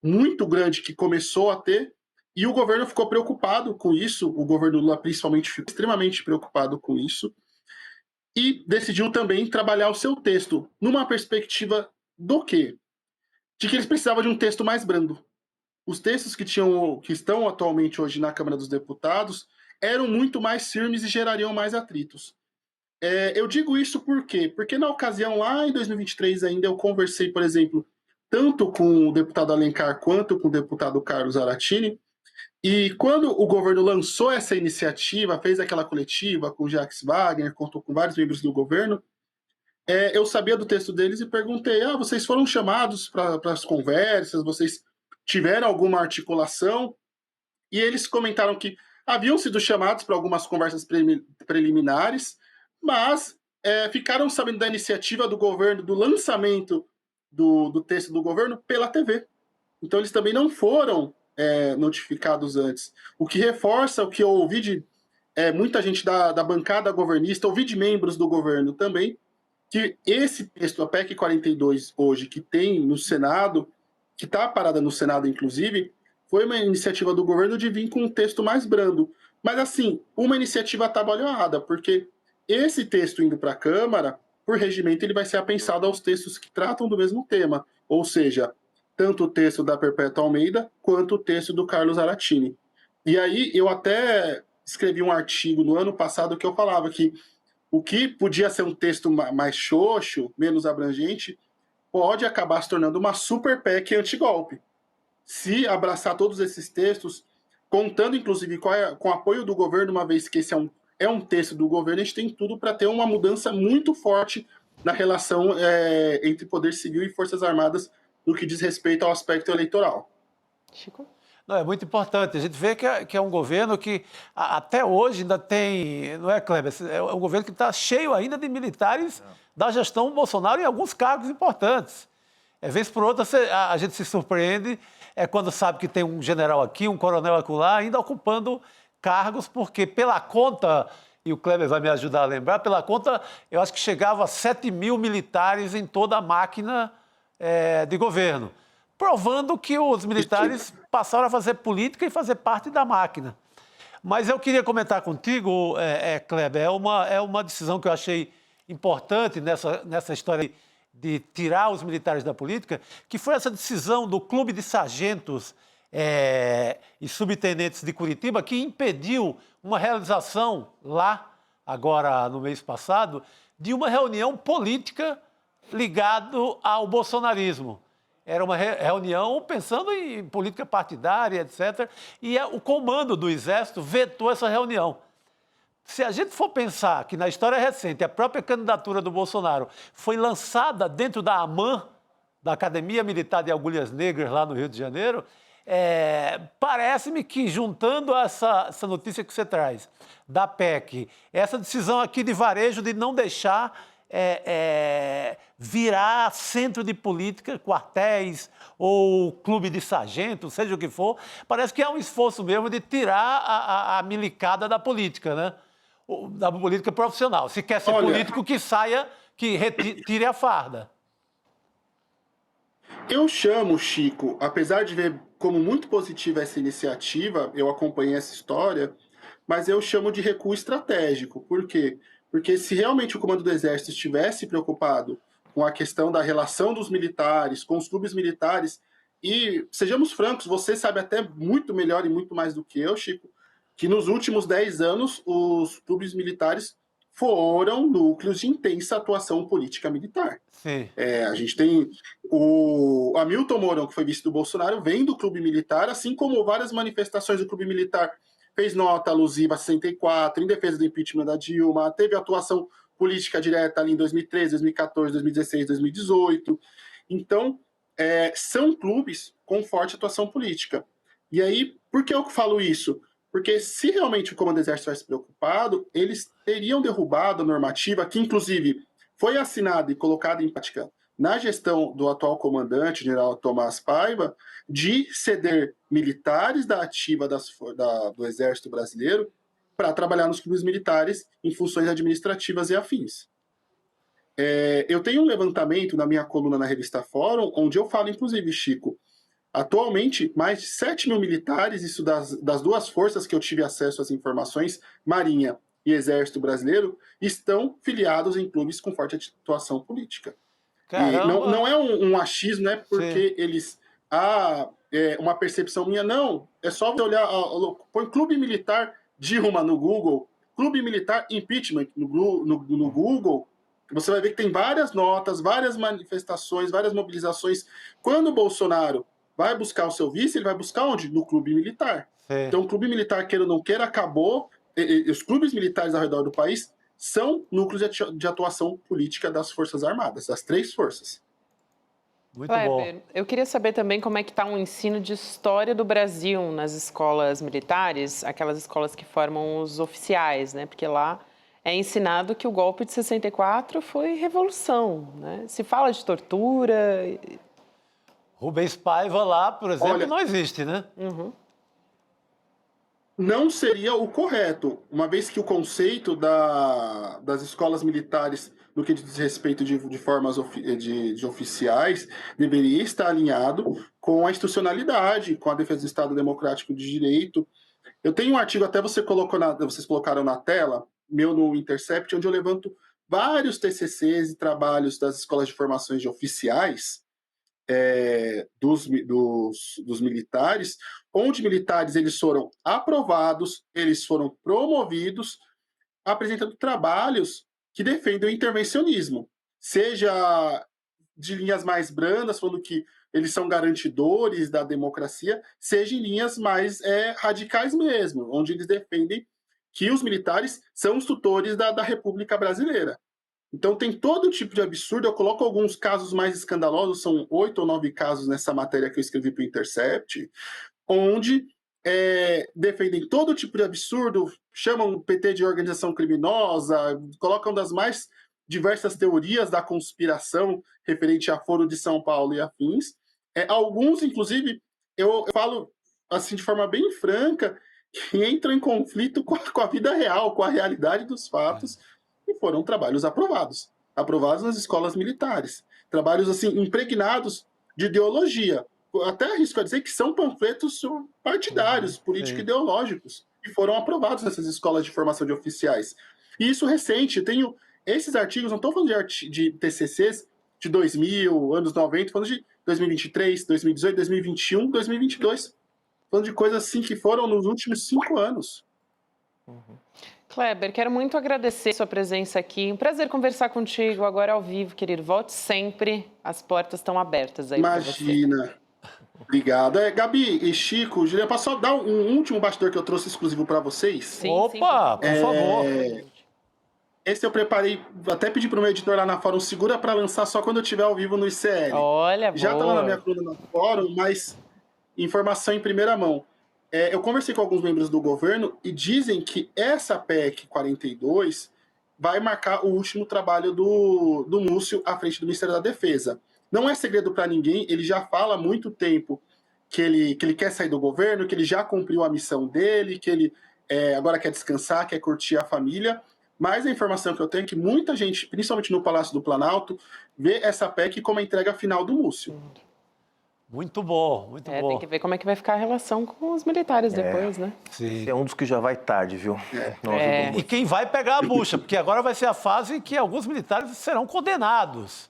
Speaker 11: muito grande que começou a ter, e o governo ficou preocupado com isso, o governo Lula principalmente ficou extremamente preocupado com isso, e decidiu também trabalhar o seu texto numa perspectiva do quê? De que eles precisavam de um texto mais brando. Os textos que estão atualmente hoje na Câmara dos Deputados eram muito mais firmes e gerariam mais atritos. Eu digo isso por quê? Porque na ocasião, lá em 2023 ainda, eu conversei, por exemplo, tanto com o deputado Alencar quanto com o deputado Carlos Zaratini, e quando o governo lançou essa iniciativa, fez aquela coletiva com o Jacques Wagner, contou com vários membros do governo, eu sabia do texto deles e perguntei, vocês foram chamados para as conversas, vocês tiveram alguma articulação? E eles comentaram que haviam sido chamados para algumas conversas preliminares, mas ficaram sabendo da iniciativa do governo, do lançamento do texto do governo pela TV. Então eles também não foram notificados antes. O que reforça o que eu ouvi de muita gente da bancada governista, ouvi de membros do governo também, que esse texto, a PEC 42 hoje, que tem no Senado, que está parada no Senado inclusive, foi uma iniciativa do governo de vir com um texto mais brando. Mas assim, uma iniciativa atabalhoada, porque esse texto indo para a Câmara, por regimento, ele vai ser apensado aos textos que tratam do mesmo tema, ou seja, tanto o texto da Perpétua Almeida quanto o texto do Carlos Zaratini. E aí eu até escrevi um artigo no ano passado que eu falava que o que podia ser um texto mais xoxo, menos abrangente, pode acabar se tornando uma super PEC antigolpe. Se abraçar todos esses textos, contando inclusive com o apoio do governo, uma vez que esse é um texto do governo, a gente tem tudo para ter uma mudança muito forte na relação entre Poder Civil e Forças Armadas no que diz respeito ao aspecto eleitoral.
Speaker 6: Chico?
Speaker 7: Não, é muito importante. A gente vê que é um governo que até hoje ainda tem, não é, Kleber? É um governo que está cheio ainda de militares da gestão Bolsonaro em alguns cargos importantes. Vez por outra, a gente se surpreende quando sabe que tem um general aqui, um coronel acolá, ainda ocupando cargos, porque pela conta, e o Kleber vai me ajudar a lembrar, pela conta, eu acho que chegava a 7 mil militares em toda a máquina de governo, provando que os militares passaram a fazer política e fazer parte da máquina. Mas eu queria comentar contigo, Kleber, é uma decisão que eu achei importante nessa história de tirar os militares da política, que foi essa decisão do Clube de Sargentos e Subtenentes de Curitiba, que impediu uma realização lá, agora no mês passado, de uma reunião política ligado ao bolsonarismo. Era uma reunião pensando em política partidária, etc. E o comando do Exército vetou essa reunião. Se a gente for pensar que na história recente a própria candidatura do Bolsonaro foi lançada dentro da AMAN, da Academia Militar de Agulhas Negras, lá no Rio de Janeiro, parece-me que, juntando essa notícia que você traz da PEC, essa decisão aqui de varejo de não deixar virar centro de política, quartéis ou clube de sargento, seja o que for, parece que é um esforço mesmo de tirar a milicada da política, né? Da política profissional. Se quer ser político, que saia, que retire a farda.
Speaker 11: Eu chamo, Chico, apesar de ver como muito positiva essa iniciativa, eu acompanhei essa história, mas eu chamo de recuo estratégico. Por quê? Porque se realmente o comando do Exército estivesse preocupado com a questão da relação dos militares, com os clubes militares, e sejamos francos, você sabe até muito melhor e muito mais do que eu, Chico, que nos últimos 10 anos os clubes militares foram núcleos de intensa atuação política militar.
Speaker 7: Sim.
Speaker 11: A gente tem o Hamilton Mourão, que foi vice do Bolsonaro, vem do clube militar, assim como várias manifestações do clube militar, fez nota alusiva a 64, em defesa do impeachment da Dilma, teve atuação política direta ali em 2013, 2014, 2016, 2018. Então, são clubes com forte atuação política. E aí, por que eu falo isso? Porque se realmente o Comando do Exército estivesse preocupado, eles teriam derrubado a normativa que, inclusive, foi assinada e colocada em prática na gestão do atual comandante, general Tomás Paiva, de ceder militares da ativa do Exército Brasileiro para trabalhar nos clubes militares em funções administrativas e afins. Eu tenho um levantamento na minha coluna na revista Fórum, onde eu falo, inclusive, Chico, atualmente, mais de 7 mil militares, isso das duas forças que eu tive acesso às informações, Marinha e Exército Brasileiro, estão filiados em clubes com forte atuação política. E não é um achismo, né? Porque sim, eles... uma percepção minha, não. É só você olhar... põe Clube Militar Dilma no Google, Clube Militar Impeachment no Google, você vai ver que tem várias notas, várias manifestações, várias mobilizações. Quando o Bolsonaro vai buscar o seu vice, ele vai buscar onde? No Clube Militar.
Speaker 7: Sim.
Speaker 11: Então, o Clube Militar, queira ou não queira, acabou. Os clubes militares ao redor do país são núcleos de atuação política das Forças Armadas, das 3 forças.
Speaker 7: Muito
Speaker 6: Kleber,
Speaker 7: bom.
Speaker 6: eu queria saber também como é que está o ensino de história do Brasil nas escolas militares, aquelas escolas que formam os oficiais, né? Porque lá é ensinado que o golpe de 64 foi revolução, né? Se fala de tortura.
Speaker 7: Rubens Paiva lá, por exemplo,
Speaker 11: Olha,
Speaker 7: não existe, né?
Speaker 11: Não seria o correto, uma vez que o conceito das escolas militares, no que diz respeito de formas de oficiais, deveria estar alinhado com a institucionalidade, com a defesa do Estado Democrático de Direito. Eu tenho um artigo, até vocês colocaram na tela, meu no Intercept, onde eu levanto vários TCCs e trabalhos das escolas de formações de oficiais, dos militares, onde militares eles foram aprovados, eles foram promovidos, apresentando trabalhos que defendem o intervencionismo, seja de linhas mais brandas, falando que eles são garantidores da democracia, seja em linhas mais radicais mesmo, onde eles defendem que os militares são os tutores da República Brasileira. Então tem todo tipo de absurdo, eu coloco alguns casos mais escandalosos, são 8 ou 9 casos nessa matéria que eu escrevi para o Intercept, onde defendem todo tipo de absurdo, chamam o PT de organização criminosa, colocam das mais diversas teorias da conspiração referente a Foro de São Paulo e afins. Alguns, inclusive, eu falo assim de forma bem franca, que entram em conflito com a vida real, com a realidade dos fatos, e foram trabalhos aprovados nas escolas militares. Trabalhos assim impregnados de ideologia. Até arrisco a dizer que são panfletos partidários, político-ideológicos, que foram aprovados nessas escolas de formação de oficiais. E isso recente, eu tenho esses artigos, não estou falando de TCCs de 2000, anos 90, falando de 2023, 2018, 2021, 2022. Falando de coisas assim que foram nos últimos 5 anos.
Speaker 6: Kleber, quero muito agradecer sua presença aqui. Um prazer conversar contigo agora ao vivo, querido. Volte sempre. As portas estão abertas aí para você.
Speaker 11: Imagina. Obrigado. Gabi e Chico, Juliana, posso só dar um último bastidor que eu trouxe exclusivo para vocês?
Speaker 6: Sim,
Speaker 7: Opa, por favor.
Speaker 11: Esse eu preparei, até pedi para o meu editor lá na Fórum, segura para lançar só quando eu estiver ao vivo no ICL.
Speaker 6: Olha,
Speaker 11: já está lá na minha coluna no Fórum, mas informação em primeira mão. Eu conversei com alguns membros do governo e dizem que essa PEC 42 vai marcar o último trabalho do Múcio à frente do Ministério da Defesa. Não é segredo para ninguém, ele já fala há muito tempo que ele quer sair do governo, que ele já cumpriu a missão dele, que ele agora quer descansar, quer curtir a família. Mas a informação que eu tenho é que muita gente, principalmente no Palácio do Planalto, vê essa PEC como a entrega final do Múcio.
Speaker 7: Muito bom, muito bom.
Speaker 6: Tem que ver como é que vai ficar a relação com os militares depois, né?
Speaker 7: Sim.
Speaker 3: É um dos que já vai tarde, viu?
Speaker 7: E quem vai pegar a bucha, porque agora vai ser a fase em que alguns militares serão condenados.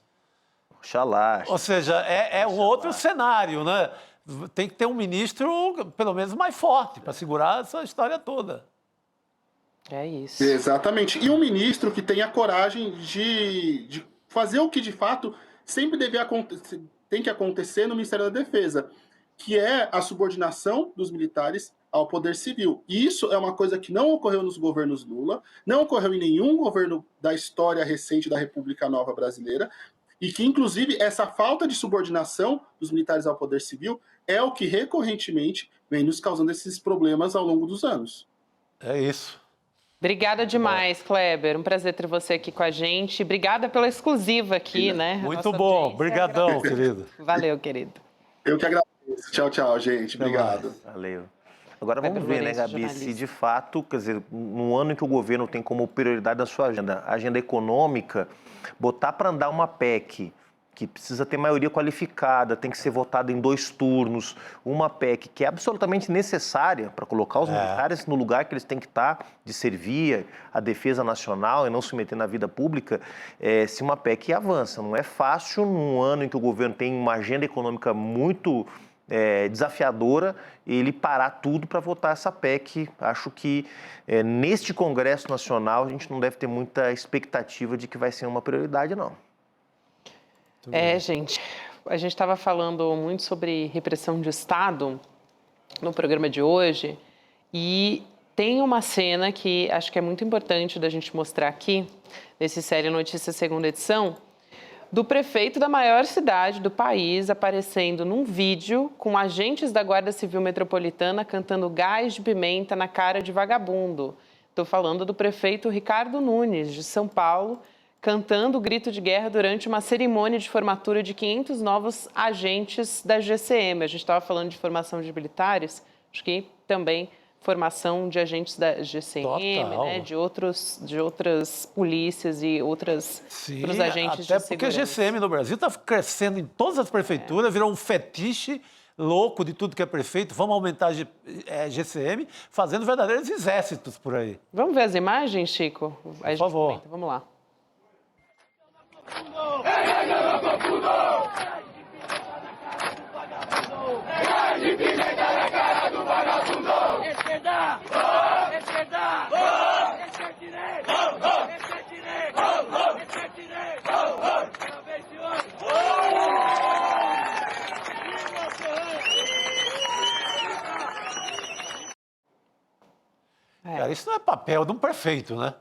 Speaker 3: Oxalá.
Speaker 7: Ou seja, é um outro cenário, né? Tem que ter um ministro, pelo menos, mais forte para segurar essa história toda.
Speaker 6: É isso.
Speaker 11: Exatamente. E um ministro que tenha coragem de fazer o que, de fato, sempre tem que acontecer no Ministério da Defesa, que é a subordinação dos militares ao poder civil. E isso é uma coisa que não ocorreu nos governos Lula, não ocorreu em nenhum governo da história recente da República Nova Brasileira, e que, inclusive, essa falta de subordinação dos militares ao poder civil é o que recorrentemente vem nos causando esses problemas ao longo dos anos.
Speaker 7: É isso.
Speaker 6: Obrigada demais, Kleber. Um prazer ter você aqui com a gente. Obrigada pela exclusiva aqui, né?
Speaker 7: Muito bom. Obrigadão, querido.
Speaker 6: Valeu, querido.
Speaker 11: Eu que agradeço. Tchau, tchau, gente. Obrigado.
Speaker 3: Valeu. Agora vamos ver, né, Gabi, se de fato, quer dizer, no ano em que o governo tem como prioridade da sua agenda, a agenda econômica, botar para andar uma PEC que precisa ter maioria qualificada, tem que ser votada em 2 turnos, uma PEC que é absolutamente necessária para colocar os militares no lugar que eles têm que estar, de servir a defesa nacional e não se meter na vida pública, se uma PEC avança. Não é fácil, num ano em que o governo tem uma agenda econômica muito desafiadora ele parar tudo para votar essa PEC. Acho que neste Congresso Nacional a gente não deve ter muita expectativa de que vai ser uma prioridade, não.
Speaker 6: Gente, a gente estava falando muito sobre repressão de Estado no programa de hoje e tem uma cena que acho que é muito importante da gente mostrar aqui, nesse Série Notícias segunda edição, do prefeito da maior cidade do país aparecendo num vídeo com agentes da Guarda Civil Metropolitana cantando gás de pimenta na cara de vagabundo. Estou falando do prefeito Ricardo Nunes, de São Paulo, cantando o grito de guerra durante uma cerimônia de formatura de 500 novos agentes da GCM. A gente estava falando de formação de militares, acho que também formação de agentes da GCM, né, de outras polícias e outros agentes de segurança.
Speaker 7: Até porque a GCM no Brasil está crescendo em todas as prefeituras, virou um fetiche louco de tudo que é prefeito. Vamos aumentar a GCM, fazendo verdadeiros exércitos por aí.
Speaker 6: Vamos ver as imagens, Chico?
Speaker 7: Por favor.
Speaker 6: Comenta. Vamos lá.
Speaker 7: Cara, isso não é papel de um prefeito, né?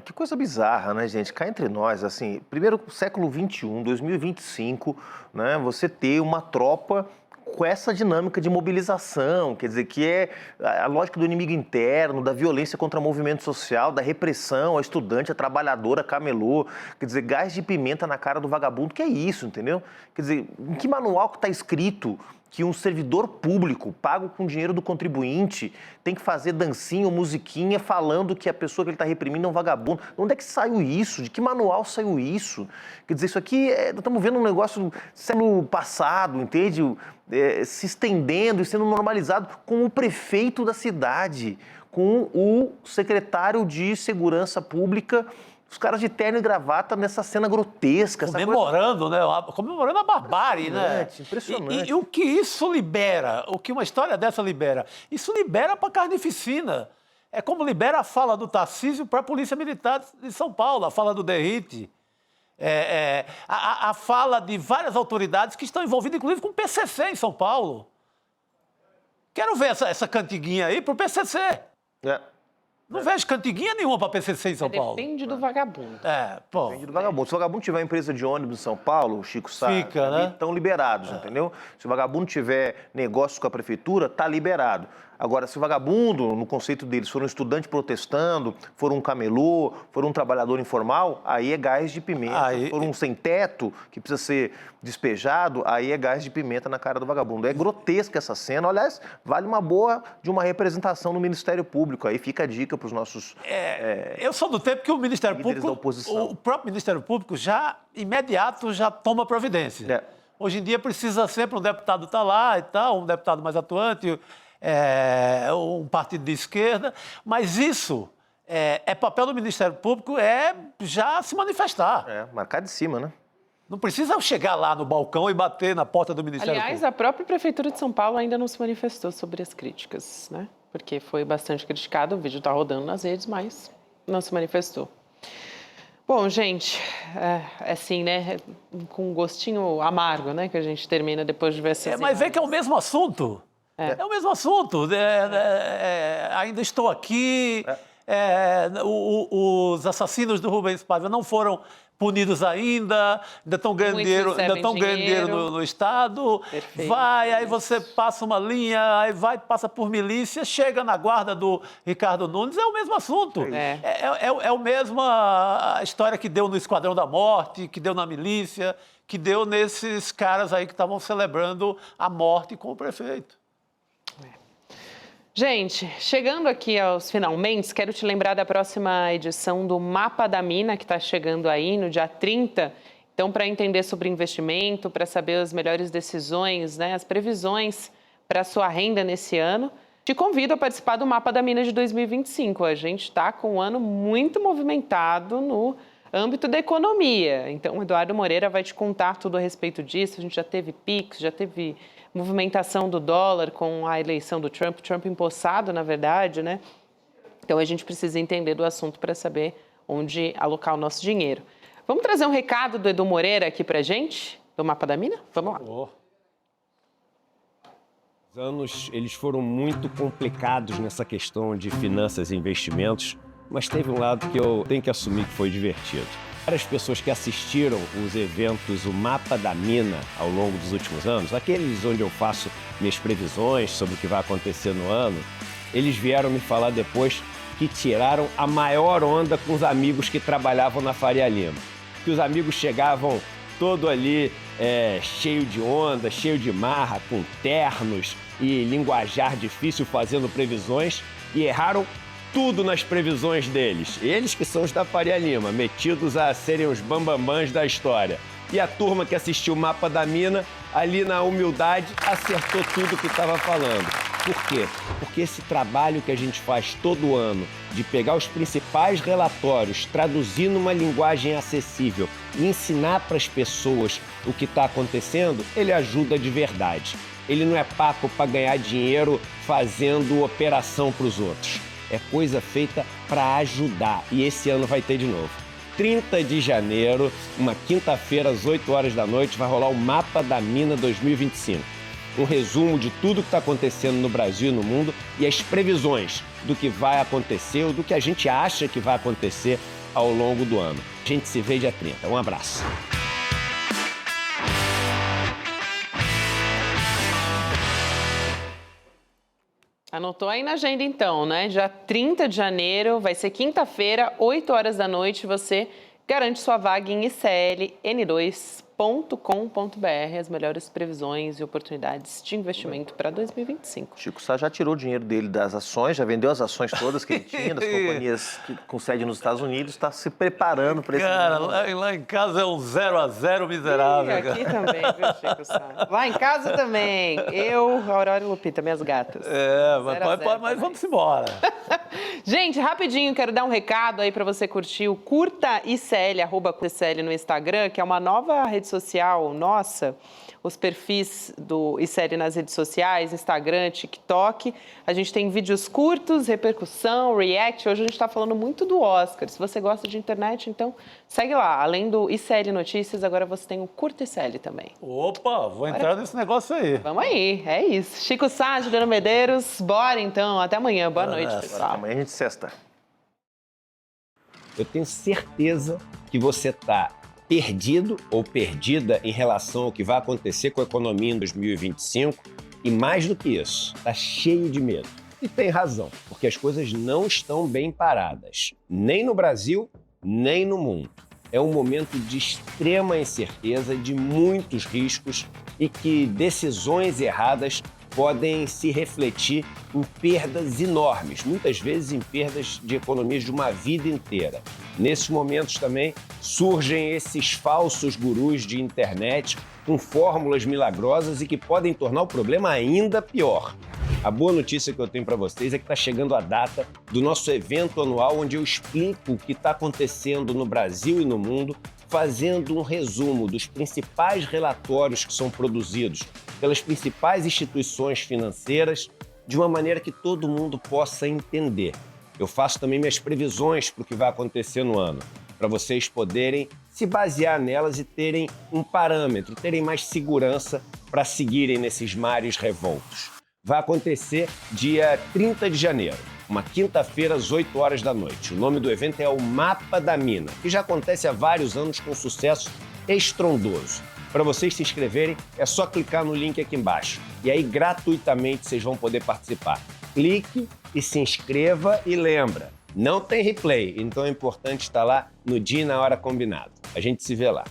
Speaker 3: Que coisa bizarra, né, gente? Cá entre nós, assim, primeiro século XXI, 2025, né, você ter uma tropa com essa dinâmica de mobilização, quer dizer, que é a lógica do inimigo interno, da violência contra o movimento social, da repressão, a estudante, a trabalhadora, a camelô, quer dizer, gás de pimenta na cara do vagabundo, que é isso, entendeu? Quer dizer, em que manual que está escrito que um servidor público, pago com dinheiro do contribuinte, tem que fazer dancinha ou musiquinha falando que a pessoa que ele está reprimindo é um vagabundo? Onde é que saiu isso? De que manual saiu isso? Quer dizer, isso aqui, nós estamos vendo um negócio do século passado, entende? Se estendendo e sendo normalizado com o prefeito da cidade, com o secretário de Segurança Pública, os caras de terno e gravata nessa cena grotesca.
Speaker 7: Comemorando, né? Comemorando a barbárie, né?
Speaker 3: Impressionante.
Speaker 7: E o que isso libera, o que uma história dessa libera? Isso libera para carnificina. É como libera a fala do Tarcísio para a Polícia Militar de São Paulo, a fala do Derrite, a fala de várias autoridades que estão envolvidas, inclusive com o PCC em São Paulo. Quero ver essa cantiguinha aí para o PCC. Não vejo cantiguinha nenhuma para PCC em São Paulo.
Speaker 6: Depende do vagabundo.
Speaker 3: Depende do vagabundo. Se o vagabundo tiver empresa de ônibus em São Paulo, Chico sabe, estão liberados, entendeu? Se o vagabundo tiver negócio com a prefeitura, está liberado. Agora, se o vagabundo, no conceito deles, for um estudante protestando, for um camelô, for um trabalhador informal, aí é gás de pimenta. For um sem-teto, que precisa ser despejado, aí é gás de pimenta na cara do vagabundo. É grotesca essa cena. Aliás, vale uma boa de uma representação no Ministério Público. Aí fica a dica para os nossos
Speaker 7: eu sou do tempo que o Ministério Público, o próprio Ministério Público imediato já toma providência. Hoje em dia precisa sempre um deputado estar lá e tal, um deputado mais atuante, um partido de esquerda, mas isso é papel do Ministério Público, já se manifestar.
Speaker 3: Marcar de cima, né?
Speaker 7: Não precisa chegar lá no balcão e bater na porta do Ministério Público.
Speaker 6: Aliás, a própria Prefeitura de São Paulo ainda não se manifestou sobre as críticas, né? Porque foi bastante criticado, o vídeo está rodando nas redes, mas não se manifestou. Bom, gente, assim, né, com um gostinho amargo, né, que a gente termina depois de ver essas
Speaker 7: mas vê que é o mesmo assunto. É o mesmo assunto. Ainda estou aqui. Os assassinos do Rubens Paiva não foram punidos ainda estão ganhando dinheiro no Estado.
Speaker 6: Perfeito.
Speaker 7: Aí você passa uma linha, aí passa por milícia, chega na guarda do Ricardo Nunes, é o mesmo assunto. É a mesma história que deu no Esquadrão da Morte, que deu na milícia, que deu nesses caras aí que estavam celebrando a morte com o prefeito.
Speaker 6: Gente, chegando aqui aos finalmente, quero te lembrar da próxima edição do Mapa da Mina, que está chegando aí no dia 30. Então, para entender sobre investimento, para saber as melhores decisões, né, as previsões para a sua renda nesse ano, te convido a participar do Mapa da Mina de 2025. A gente está com um ano muito movimentado no âmbito da economia. Então, o Eduardo Moreira vai te contar tudo a respeito disso. A gente já teve Pix, já teve movimentação do dólar com a eleição do Trump, empossado, na verdade, né? Então a gente precisa entender do assunto para saber onde alocar o nosso dinheiro. Vamos trazer um recado do Edu Moreira aqui pra gente, do Mapa da Mina? Vamos lá.
Speaker 12: Os anos, eles foram muito complicados nessa questão de finanças e investimentos, mas teve um lado que eu tenho que assumir que foi divertido. Várias pessoas que assistiram os eventos, o Mapa da Mina, ao longo dos últimos anos, aqueles onde eu faço minhas previsões sobre o que vai acontecer no ano, eles vieram me falar depois que tiraram a maior onda com os amigos que trabalhavam na Faria Lima. Que os amigos chegavam todo ali cheio de onda, cheio de marra, com ternos e linguajar difícil fazendo previsões e erraram tudo nas previsões deles. Eles que são os da Faria Lima, metidos a serem os bambambãs da história. E a turma que assistiu o Mapa da Mina, ali na humildade, acertou tudo que estava falando. Por quê? Porque esse trabalho que a gente faz todo ano, de pegar os principais relatórios, traduzir numa linguagem acessível e ensinar para as pessoas o que está acontecendo, ele ajuda de verdade. Ele não é papo para ganhar dinheiro fazendo operação para os outros. É coisa feita para ajudar. E esse ano vai ter de novo. 30 de janeiro, uma quinta-feira, às 8 horas da noite, vai rolar o Mapa da Mina 2025. Um resumo de tudo que está acontecendo no Brasil e no mundo e as previsões do que vai acontecer ou do que a gente acha que vai acontecer ao longo do ano. A gente se vê dia 30. Um abraço.
Speaker 6: Anotou aí na agenda então, né? Dia 30 de janeiro, vai ser quinta-feira, 8 horas da noite, você garante sua vaga em icln2.com.br, as melhores previsões e oportunidades de investimento para 2025.
Speaker 3: Chico Sá já tirou o dinheiro dele das ações, já vendeu as ações todas que ele tinha, das companhias com sede nos Estados Unidos, está se preparando para esse...
Speaker 7: Cara, lá em casa é um 0-0 miserável.
Speaker 6: E aqui também, viu, Chico Sá? Lá em casa também. Eu, Aurora e Lupita, minhas gatas.
Speaker 7: Mas vamos embora.
Speaker 6: Gente, rapidinho, quero dar um recado aí para você curtir o Curta ICL, @ICL no Instagram, que é uma nova rede social nossa, os perfis do ICL nas redes sociais, Instagram, TikTok. A gente tem vídeos curtos, repercussão, react. Hoje a gente está falando muito do Oscar. Se você gosta de internet, então segue lá. Além do ICL Notícias, agora você tem o Curta ICL também.
Speaker 7: Opa, vou entrar nesse negócio aí.
Speaker 6: Vamos aí, é isso. Chico Sá, Juliana Medeiros, bora então. Até amanhã. Boa noite, pessoal.
Speaker 3: Amanhã a gente sexta.
Speaker 12: Eu tenho certeza que você está perdido ou perdida em relação ao que vai acontecer com a economia em 2025 e, mais do que isso, está cheio de medo. E tem razão, porque as coisas não estão bem paradas, nem no Brasil, nem no mundo. É um momento de extrema incerteza, de muitos riscos e que decisões erradas podem se refletir em perdas enormes, muitas vezes em perdas de economias de uma vida inteira. Nesses momentos também surgem esses falsos gurus de internet com fórmulas milagrosas e que podem tornar o problema ainda pior. A boa notícia que eu tenho para vocês é que está chegando a data do nosso evento anual onde eu explico o que está acontecendo no Brasil e no mundo, fazendo um resumo dos principais relatórios que são produzidos pelas principais instituições financeiras de uma maneira que todo mundo possa entender. Eu faço também minhas previsões para o que vai acontecer no ano, para vocês poderem se basear nelas e terem um parâmetro, terem mais segurança para seguirem nesses mares revoltos. Vai acontecer dia 30 de janeiro, uma quinta-feira às 8 horas da noite. O nome do evento é o Mapa da Mina, que já acontece há vários anos com sucesso estrondoso. Para vocês se inscreverem, é só clicar no link aqui embaixo. E aí, gratuitamente, vocês vão poder participar. Clique e se inscreva e lembra, não tem replay, então é importante estar lá no dia e na hora combinado. A gente se vê lá.